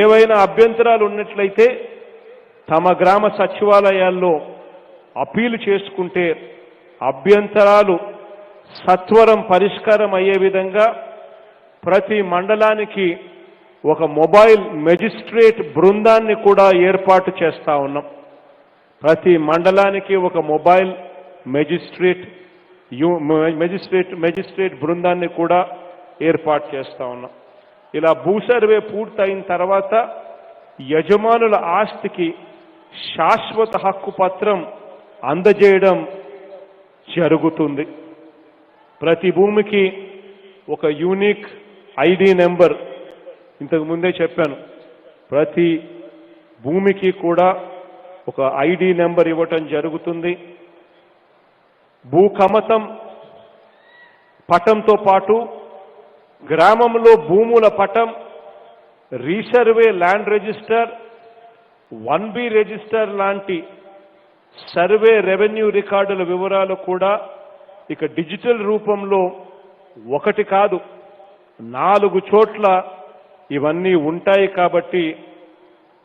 ఏవైనా అభ్యంతరాలు ఉన్నట్లయితే తమ గ్రామ సచివాలయాల్లో అప్పీలు చేసుకుంటే అభ్యంతరాలు సత్వరం పరిష్కారం అయ్యే విధంగా ప్రతి మండలానికి ఒక మొబైల్ మెజిస్ట్రేట్ బృందాన్ని కూడా ఏర్పాటు చేస్తా ఉన్నాం. ప్రతి మండలానికి ఒక మొబైల్ మెజిస్ట్రేట్ బృందాన్ని కూడా ఏర్పాటు చేస్తా ఉన్నాం. ఇలా భూ సర్వే పూర్తయిన తర్వాత యజమానుల ఆస్తికి శాశ్వత హక్కు పత్రం అందజేయడం జరుగుతుంది. ప్రతి భూమికి ఒక యూనిక్ ఐడి నెంబర్, ఇంతకు ముందే చెప్పాను, ప్రతి భూమికి కూడా ఒక ఐడి నెంబర్ ఇవ్వటం జరుగుతుంది. భూ కమతం పటంతో పాటు గ్రామంలో భూముల పటం, resurvey land register, 1B register లాంటి సర్వే రెవెన్యూ రికార్డుల వివరాలు కూడా ఇక డిజిటల్ రూపంలో ఒకటి కాదు 4 చోట్ల ఇవన్నీ ఉంటాయి. కాబట్టి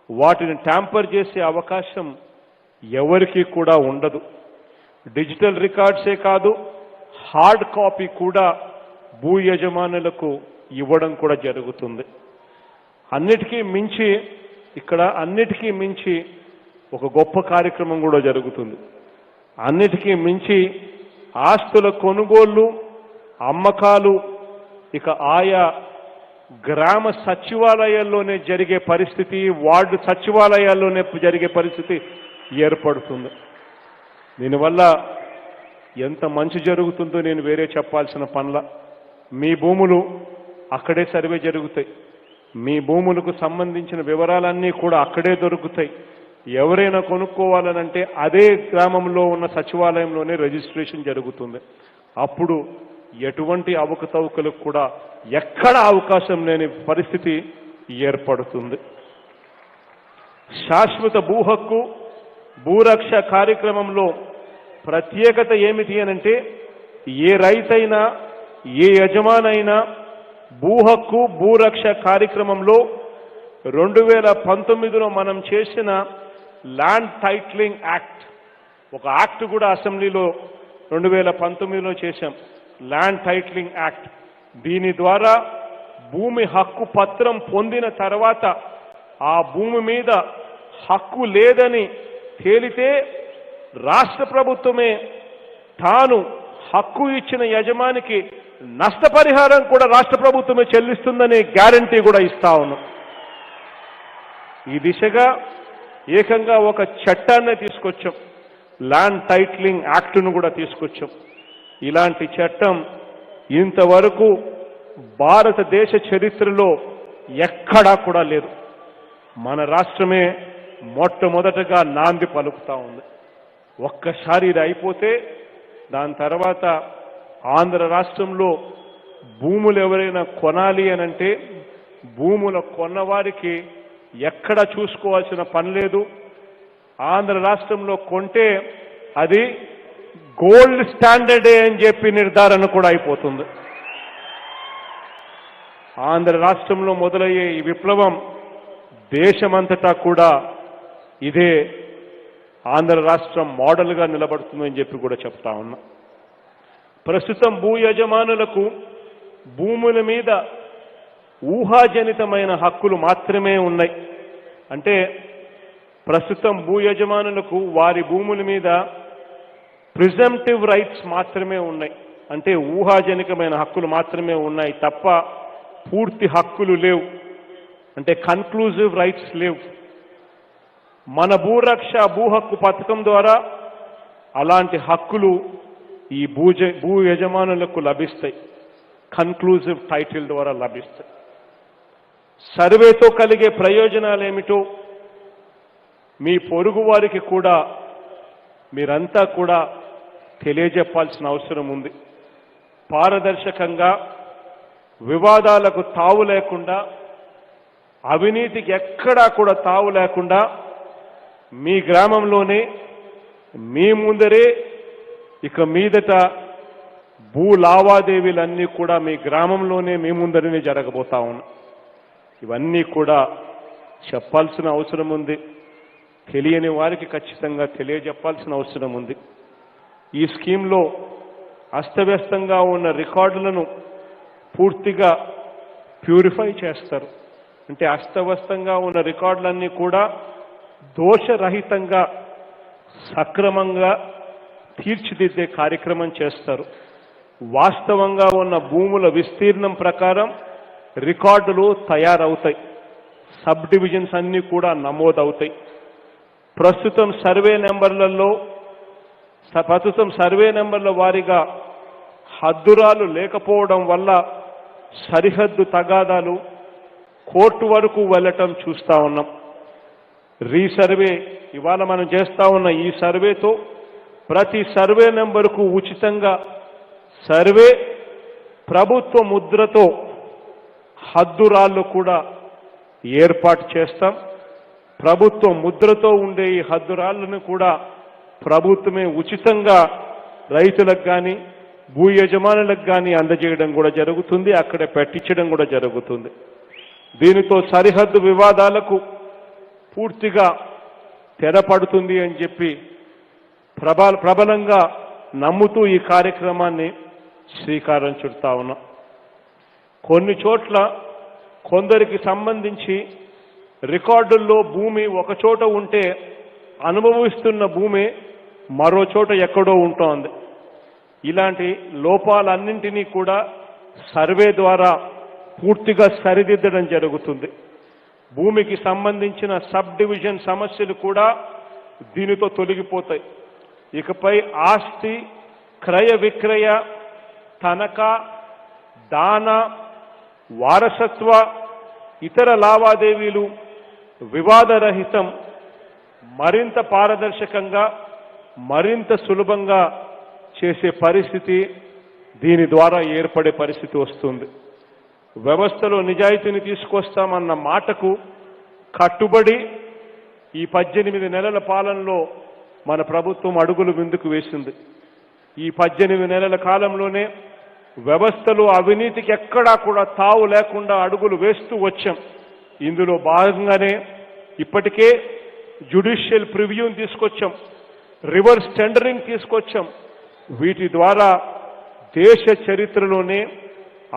వాటిని ట్యాంపర్ చేసే అవకాశం ఎవరికీ కూడా ఉండదు. డిజిటల్ రికార్డ్సే కాదు, హార్డ్ కాపీ కూడా భూ యజమానులకు ఇవ్వడం కూడా జరుగుతుంది. అన్నిటికీ మించి ఒక గొప్ప కార్యక్రమం కూడా జరుగుతుంది. అన్నిటికీ మించి ఆస్తుల కొనుగోళ్లు, అమ్మకాలు ఇక ఆయా గ్రామ సచివాలయాల్లోనే జరిగే పరిస్థితి, వార్డు సచివాలయాల్లోనే జరిగే పరిస్థితి ఏర్పడుతుంది. దీనివల్ల ఎంత మంచి జరుగుతుందో నేను వేరే చెప్పాల్సిన పనుల. మీ భూములు అక్కడే సర్వే జరుగుతాయి, మీ భూములకు సంబంధించిన వివరాలన్నీ కూడా అక్కడే దొరుకుతాయి. ఎవరైనా కొనుక్కోవాలనంటే అదే గ్రామంలో ఉన్న సచివాలయంలోనే రిజిస్ట్రేషన్ జరుగుతుంది. అప్పుడు ఎటువంటి అవకతవకలకు కూడా ఎక్కడ అవకాశం లేని పరిస్థితి ఏర్పడుతుంది. శాశ్వత భూ హక్కు, భూరక్ష కార్యక్రమంలో ప్రత్యేకత ఏమిటి అనంటే ఏ రైతైనా ఏ యజమానైనా భూ హక్కు భూరక్ష కార్యక్రమంలో 2019లో మనం చేసిన ల్యాండ్ టైటిలింగ్ యాక్ట్, ఒక యాక్ట్ కూడా అసెంబ్లీలో 2019లో చేశాం, ల్యాండ్ టైటిలింగ్ యాక్ట్. దీని ద్వారా భూమి హక్కు పత్రం పొందిన తర్వాత ఆ భూమి మీద హక్కు లేదని తేలితే రాష్ట్ర ప్రభుత్వమే తాను హక్కు ఇచ్చిన యజమానికి నష్టపరిహారం కూడా రాష్ట్ర ప్రభుత్వమే చెల్లిస్తుందనే గ్యారంటీ కూడా ఇస్తా ఉన్నాం. ఈ దిశగా ఏకంగా ఒక చట్టాన్ని తీసుకొచ్చాం, ల్యాండ్ టైటిలింగ్ యాక్ట్ను కూడా తీసుకొచ్చాం. ఇలాంటి చట్టం ఇంతవరకు భారతదేశ చరిత్రలో ఎక్కడా కూడా లేదు. మన రాష్ట్రమే మొట్టమొదటగా నాంది పలుకుతా ఉంది. ఒక్కసారి ఇది అయిపోతే దాని తర్వాత ఆంధ్ర రాష్ట్రంలో భూములు ఎవరైనా కొనాలి అనంటే భూముల కొన్నవారికి ఎక్కడ చూసుకోవాల్సిన పని లేదు. ఆంధ్ర రాష్ట్రంలో కొంటే అది గోల్డ్ స్టాండర్డే అని చెప్పి నిర్ధారణ కూడా అయిపోతుంది. ఆంధ్ర రాష్ట్రంలో మొదలయ్యే ఈ విప్లవం దేశమంతటా కూడా ఇదే ఆంధ్ర రాష్ట్రం మోడల్గా నిలబడుతుందని చెప్పి కూడా చెప్తా ఉన్నా. ప్రస్తుతం భూ యజమానులకు భూముల మీద ఊహాజనితమైన హక్కులు మాత్రమే ఉన్నాయి. అంటే ప్రస్తుతం భూ యజమానులకు వారి భూముల మీద ప్రిజంప్టివ్ రైట్స్ మాత్రమే ఉన్నాయి. అంటే ఊహాజనికమైన హక్కులు మాత్రమే ఉన్నాయి తప్ప పూర్తి హక్కులు లేవు. అంటే కన్క్లూజివ్ రైట్స్ లేవు. మన భూరక్ష భూ హక్కు పథకం ద్వారా అలాంటి హక్కులు ఈ భూ యజమానులకు లభిస్తాయి. కన్క్లూజివ్ టైటిల్ ద్వారా లభిస్తాయి. సర్వేతో కలిగే ప్రయోజనాలు ఏమిటో మీ పొరుగు వారికి కూడా మీరంతా కూడా తెలియజెప్పాల్సిన అవసరం ఉంది. పారదర్శకంగా, వివాదాలకు తావు లేకుండా, అవినీతికి ఎక్కడా కూడా తావు లేకుండా మీ గ్రామంలోనే మీ ముందరే ఇక మీదట భూ లావాదేవీలన్నీ కూడా మీ గ్రామంలోనే మీ ముందరనే జరగబోతా ఉన్నాయి. ఇవన్నీ కూడా చెప్పాల్సిన అవసరం ఉంది. తెలియని వారికి ఖచ్చితంగా తెలియజెప్పాల్సిన అవసరం ఉంది. ఈ స్కీమ్లో అస్తవ్యస్తంగా ఉన్న రికార్డులను పూర్తిగా ప్యూరిఫై చేస్తారు. అంటే అస్తవ్యస్తంగా ఉన్న రికార్డులన్నీ కూడా దోషరహితంగా సక్రమంగా తీర్చిదిద్దే కార్యక్రమం చేస్తారు. వాస్తవంగా ఉన్న భూముల విస్తీర్ణం ప్రకారం రికార్డులు తయారవుతాయి. సబ్ డివిజన్స్ అన్నీ కూడా నమోదవుతాయి. ప్రస్తుతం సర్వే నెంబర్ల వారీగా హద్దురాలు లేకపోవడం వల్ల సరిహద్దు తగాదాలు కోర్టు వరకు వెళ్ళటం చూస్తా ఉన్నాం. రీసర్వే ఇవాళ మనం చేస్తా ఉన్న ఈ సర్వేతో ప్రతి సర్వే నెంబర్కు ఉచితంగా సర్వే ప్రభుత్వ ముద్రతో హద్దురాళ్ళు కూడా ఏర్పాటు చేస్తాం. ప్రభుత్వ ముద్రతో ఉండే ఈ హద్దురాళ్ళను కూడా ప్రభుత్వమే ఉచితంగా రైతులకు కానీ భూ యజమానులకు కానీ అందజేయడం కూడా జరుగుతుంది, అక్కడే పెట్టించడం కూడా జరుగుతుంది. దీనితో సరిహద్దు వివాదాలకు పూర్తిగా తెరపడుతుంది అని చెప్పి ప్రబలంగా నమ్ముతూ ఈ కార్యక్రమాన్ని శ్రీకారం చుడతా ఉన్నాం. కొన్ని చోట్ల కొందరికి సంబంధించి రికార్డుల్లో భూమి ఒక చోట ఉంటే అనుభవిస్తున్న భూమి మరో చోట ఎక్కడో ఉంటోంది. ఇలాంటి లోపాలన్నింటినీ కూడా సర్వే ద్వారా పూర్తిగా సరిదిద్దడం జరుగుతుంది. భూమికి సంబంధించిన సబ్ డివిజన్ సమస్యలు కూడా దీనితో తొలగిపోతాయి. ఇకపై ఆస్తి క్రయ విక్రయ తనఖా దాన వారసత్వ ఇతర లావాదేవీలు వివాదరహితం, మరింత పారదర్శకంగా మరింత సులభంగా చేసే పరిస్థితి దీని ద్వారా ఏర్పడే పరిస్థితి వస్తుంది. వ్యవస్థలో నిజాయితీని తీసుకొస్తామన్న మాటకు కట్టుబడి ఈ 18 నెలల పాలనలో మన ప్రభుత్వం అడుగులు ముందుకు వేసింది. ఈ 18 నెలల కాలంలోనే వ్యవస్థలో అవినీతికి ఎక్కడా కూడా తావు లేకుండా అడుగులు వేస్తూ వచ్చాం. ఇందులో భాగంగానే ఇప్పటికే జ్యుడిషియల్ ప్రివ్యూని తీసుకొచ్చాం, రివర్స్ టెండరింగ్ తీసుకొచ్చాం. వీటి ద్వారా దేశ చరిత్రలోనే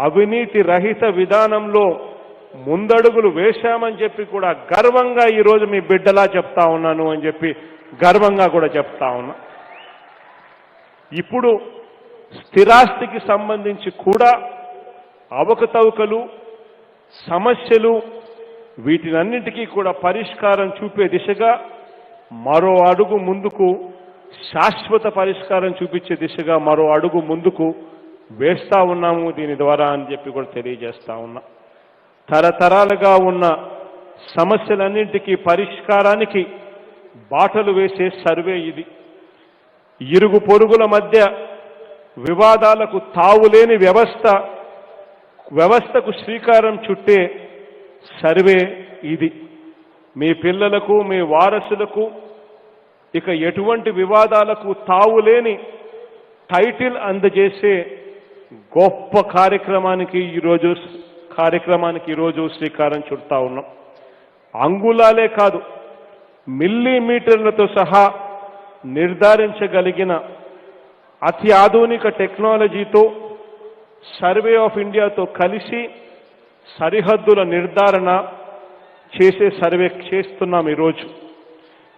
అవినీతి రహిత విధానంలో ముందడుగులు వేశామని చెప్పి కూడా గర్వంగా ఈరోజు మీ బిడ్డలా చెప్తా ఉన్నాను అని చెప్పి గర్వంగా కూడా చెప్తా ఉన్నా. ఇప్పుడు స్థిరాస్తికి సంబంధించి కూడా అవకతవకలు సమస్యలు వీటినన్నింటికీ కూడా పరిష్కారం చూపే దిశగా మరో అడుగు ముందుకు, శాశ్వత పరిష్కారం చూపించే దిశగా మరో అడుగు ముందుకు వేస్తా ఉన్నాము దీని ద్వారా అని చెప్పి కూడా తెలియజేస్తా ఉన్నా. తరతరాలుగా ఉన్న సమస్యలన్నింటికీ పరిష్కారానికి బాటలు వేసే సర్వే ఇది. ఇరుగు పొరుగుల మధ్య వివాదాలకు తావులేని వ్యవస్థకు శ్రీకారం చుట్టే సర్వే ఇది. మీ పిల్లలకు మీ వారసులకు ఇక ఎటువంటి వివాదాలకు తావులేని టైటిల్ అందజేసే గొప్ప కార్యక్రమానికి ఈరోజు శ్రీకారం చుడతా ఉన్నాం. అంగుళాలే కాదు, మిల్లీమీటర్లతో సహా నిర్ధారించగలిగిన అతి ఆధునిక టెక్నాలజీతో సర్వే ఆఫ్ ఇండియాతో కలిసి సరిహద్దుల నిర్ధారణ చేసే సర్వే చేస్తున్నాం ఈరోజు.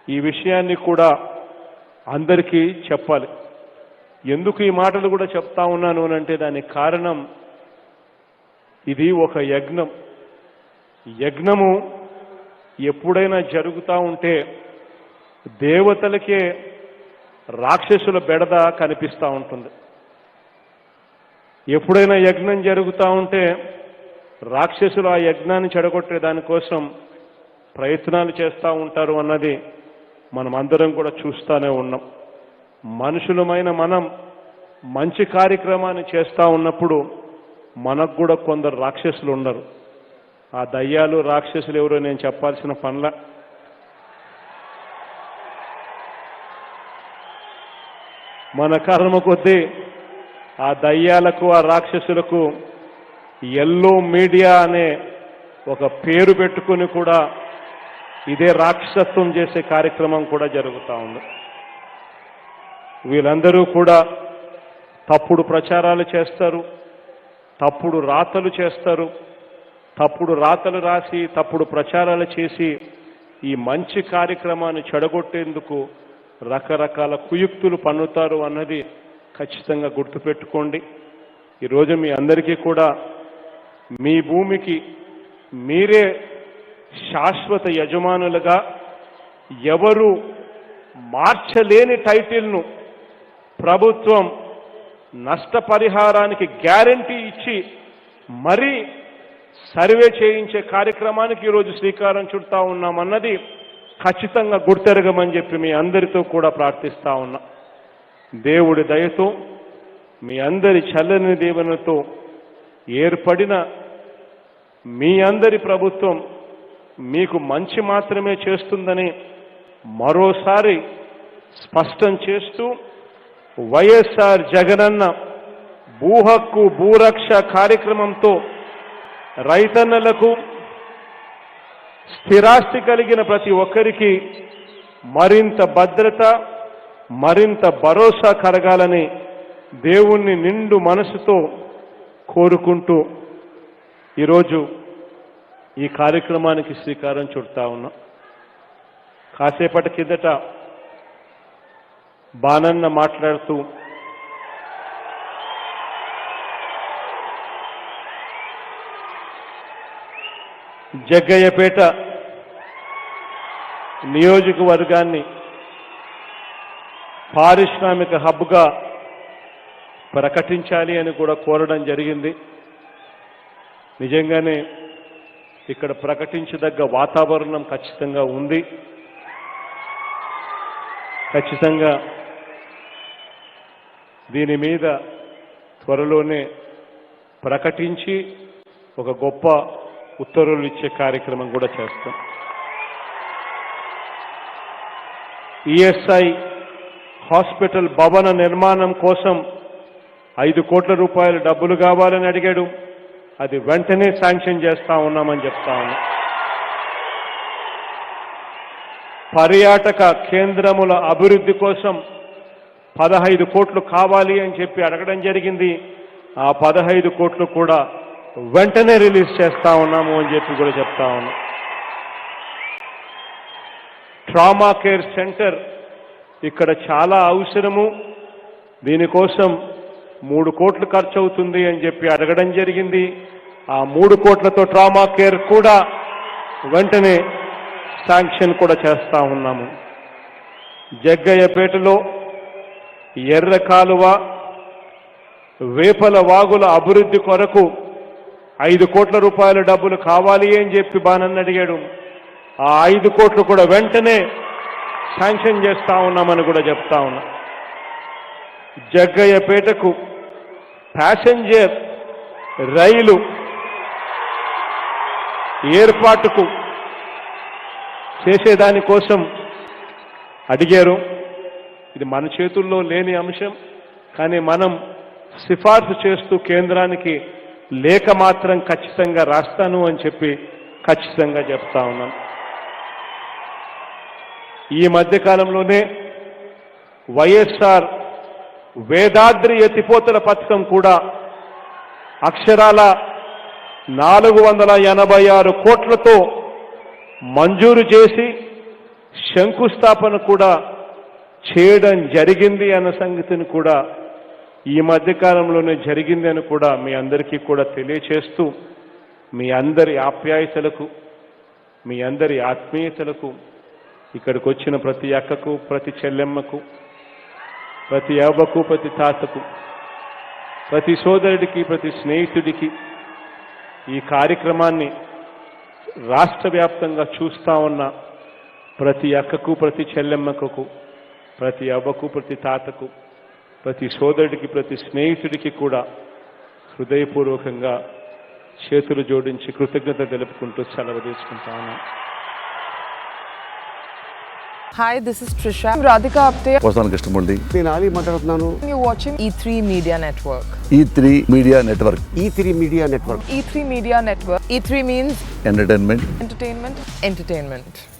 ఈ విషయాన్ని కూడా అందరికీ చెప్పాలి. ఎందుకు ఈ మాటలు కూడా చెప్తా ఉన్నాను అంటే దానికి కారణం, ఇది ఒక యజ్ఞం. యజ్ఞము ఎప్పుడైనా జరుగుతూ ఉంటే దేవతలకే రాక్షసుల బెడద కనిపిస్తూ ఉంటుంది. ఎప్పుడైనా యజ్ఞం జరుగుతూ ఉంటే రాక్షసులు ఆ యజ్ఞాన్ని చెడగొట్టే దానికోసం ప్రయత్నాలు చేస్తూ ఉంటారు అన్నది మనం అందరం కూడా చూస్తూనే ఉన్నాం. మనుషులమైన మనం మంచి కార్యక్రమాన్ని చేస్తూ ఉన్నప్పుడు మనకు కూడా కొందరు రాక్షసులు ఉండరు. ఆ దయ్యాలు రాక్షసులు ఎవరో నేను చెప్పాల్సిన పనుల. మన కర్మ కొద్దీ ఆ దయ్యాలకు ఆ రాక్షసులకు ఎల్లో మీడియా అనే ఒక పేరు పెట్టుకుని కూడా ఇదే రాక్షసత్వం చేసే కార్యక్రమం కూడా జరుగుతూ ఉంది. వీళ్ళందరూ కూడా తప్పుడు ప్రచారాలు చేస్తారు, తప్పుడు రాతలు చేస్తారు, తప్పుడు రాతలు రాసి తప్పుడు ప్రచారాలు చేసి ఈ మంచి కార్యక్రమాన్ని చెడగొట్టేందుకు రకరకాల కుయుక్తులు పన్నుతారు అన్నది ఖచ్చితంగా గుర్తుపెట్టుకోండి. ఈరోజు మీ అందరికీ కూడా మీ భూమికి మీరే శాశ్వత యజమానులుగా, ఎవరు మార్చలేని టైటిల్ను ప్రభుత్వం నష్టపరిహారానికి గ్యారంటీ ఇచ్చి మరీ సర్వే చేయించే కార్యక్రమానికి ఈరోజు శ్రీకారం చుడతా ఉన్నామన్నది ఖచ్చితంగా గుర్తెరగమని చెప్పి మీ అందరితో కూడా ప్రార్థిస్తా ఉన్నా. దేవుడి దయతో, మీ అందరి చల్లని దీవెనతో ఏర్పడిన మీ అందరి ప్రభుత్వం మీకు మంచి మాత్రమే చేస్తుందని మరోసారి స్పష్టం చేస్తూ వైఎస్ఆర్ జగనన్న భూ హక్కు భూరక్ష కార్యక్రమంతో రైతన్నలకు స్థిరాస్తి కలిగిన ప్రతి ఒక్కరికి మరింత భద్రత మరింత భరోసా కలగాలని దేవుణ్ణి నిండు మనసుతో కోరుకుంటూ ఈరోజు ఈ కార్యక్రమానికి శ్రీకారం చుడతా ఉన్నాం. కాసేపటి కిందట బానన్న మాట్లాడుతూ జగ్గయ్యపేట నియోజకవర్గాన్ని పారిశ్రామిక హబ్గా ప్రకటించాలి అని కూడా కోరడం జరిగింది. నిజంగానే ఇక్కడ ప్రకటించదగ్గ వాతావరణం ఖచ్చితంగా ఉంది. ఖచ్చితంగా దీని మీద త్వరలోనే ప్రకటించి ఒక గొప్ప ఉత్తర్వులు ఇచ్చే కార్యక్రమం కూడా చేస్తాం. ఈఎస్ఐ హాస్పిటల్ భవన నిర్మాణం కోసం 5 కోట్ల రూపాయల డబ్బులు కావాలని అడిగాడు. అది వెంటనే శాంక్షన్ చేస్తా ఉన్నామని చెప్తా ఉన్నాం. పర్యాటక కేంద్రముల అభివృద్ధి కోసం 15 కోట్లు కావాలి అని చెప్పి అడగడం జరిగింది. ఆ 15 కోట్లు కూడా వెంటనే రిలీజ్ చేస్తా ఉన్నాము అని చెప్పి కూడా చెప్తా ఉన్నాం. ట్రామా కేర్ సెంటర్ ఇక్కడ చాలా అవసరము, దీనికోసం 3 కోట్లు ఖర్చు అవుతుంది అని చెప్పి అడగడం జరిగింది. ఆ 3 కోట్లతో ట్రామా కేర్ కూడా వెంటనే శాంక్షన్ కూడా చేస్తా ఉన్నాము. జగ్గయ్యపేటలో ఎర్ర కాలువ వేపల వాగుల అభివృద్ధి కొరకు 5 కోట్ల రూపాయల డబ్బులు కావాలి అని చెప్పి బానన్న అడిగాడు. ఆ 5 కోట్లు కూడా వెంటనే శాంక్షన్ చేస్తా ఉన్నామని కూడా చెప్తా ఉన్నా. జగ్గయ్యపేటకు ప్యాసింజర్ రైలు ఏర్పాటుకు చేసేదానికోసం అడిగారు. ఇది మన చేతుల్లో లేని అంశం, కానీ మనం సిఫార్సు చేస్తూ కేంద్రానికి లేఖ మాత్రం ఖచ్చితంగా రాస్తాను అని చెప్పి ఖచ్చితంగా చెప్తా ఉన్నాం. ఈ మధ్యకాలంలోనే వైఎస్ఆర్ వేదాద్రి ఎత్తిపోతల పథకం కూడా అక్షరాల 486 కోట్లతో మంజూరు చేసి శంకుస్థాపన కూడా చేయడం జరిగింది అన్న సంగతిని కూడా ఈ మధ్యకాలంలోనే జరిగింది అని కూడా మీ అందరికీ కూడా తెలియచేస్తూ, మీ అందరి ఆప్యాయతలకు మీ అందరి ఆత్మీయతలకు ఇక్కడికి వచ్చిన ప్రతి అక్కకు ప్రతి చెల్లెమ్మకు ప్రతి అవ్వకు ప్రతి తాతకు ప్రతి సోదరుడికి ప్రతి స్నేహితుడికి ఈ కార్యక్రమాన్ని రాష్ట్ర వ్యాప్తంగా చూస్తా ఉన్న ప్రతి అక్కకు ప్రతి చెల్లెమ్మకు ప్రతి అవ్వకు ప్రతి తాతకు ప్రతి సోదరుడికి ప్రతి స్నేహితుడికి కూడా హృదయపూర్వకంగా చేతులు జోడించి కృతజ్ఞత తెలుపుకుంటూ సెలవు తీసుకుంటా ఉన్నాను. Hi, this is Trisha. I'm Radhika Apte. వస్తాను కృష్ణమూర్తి. నేను ఆలీ మాట్లాడుతున్నాను. You're watching E3 Media Network. E3 media network. E3 media network. E3 Media Network. E3 means entertainment. entertainment.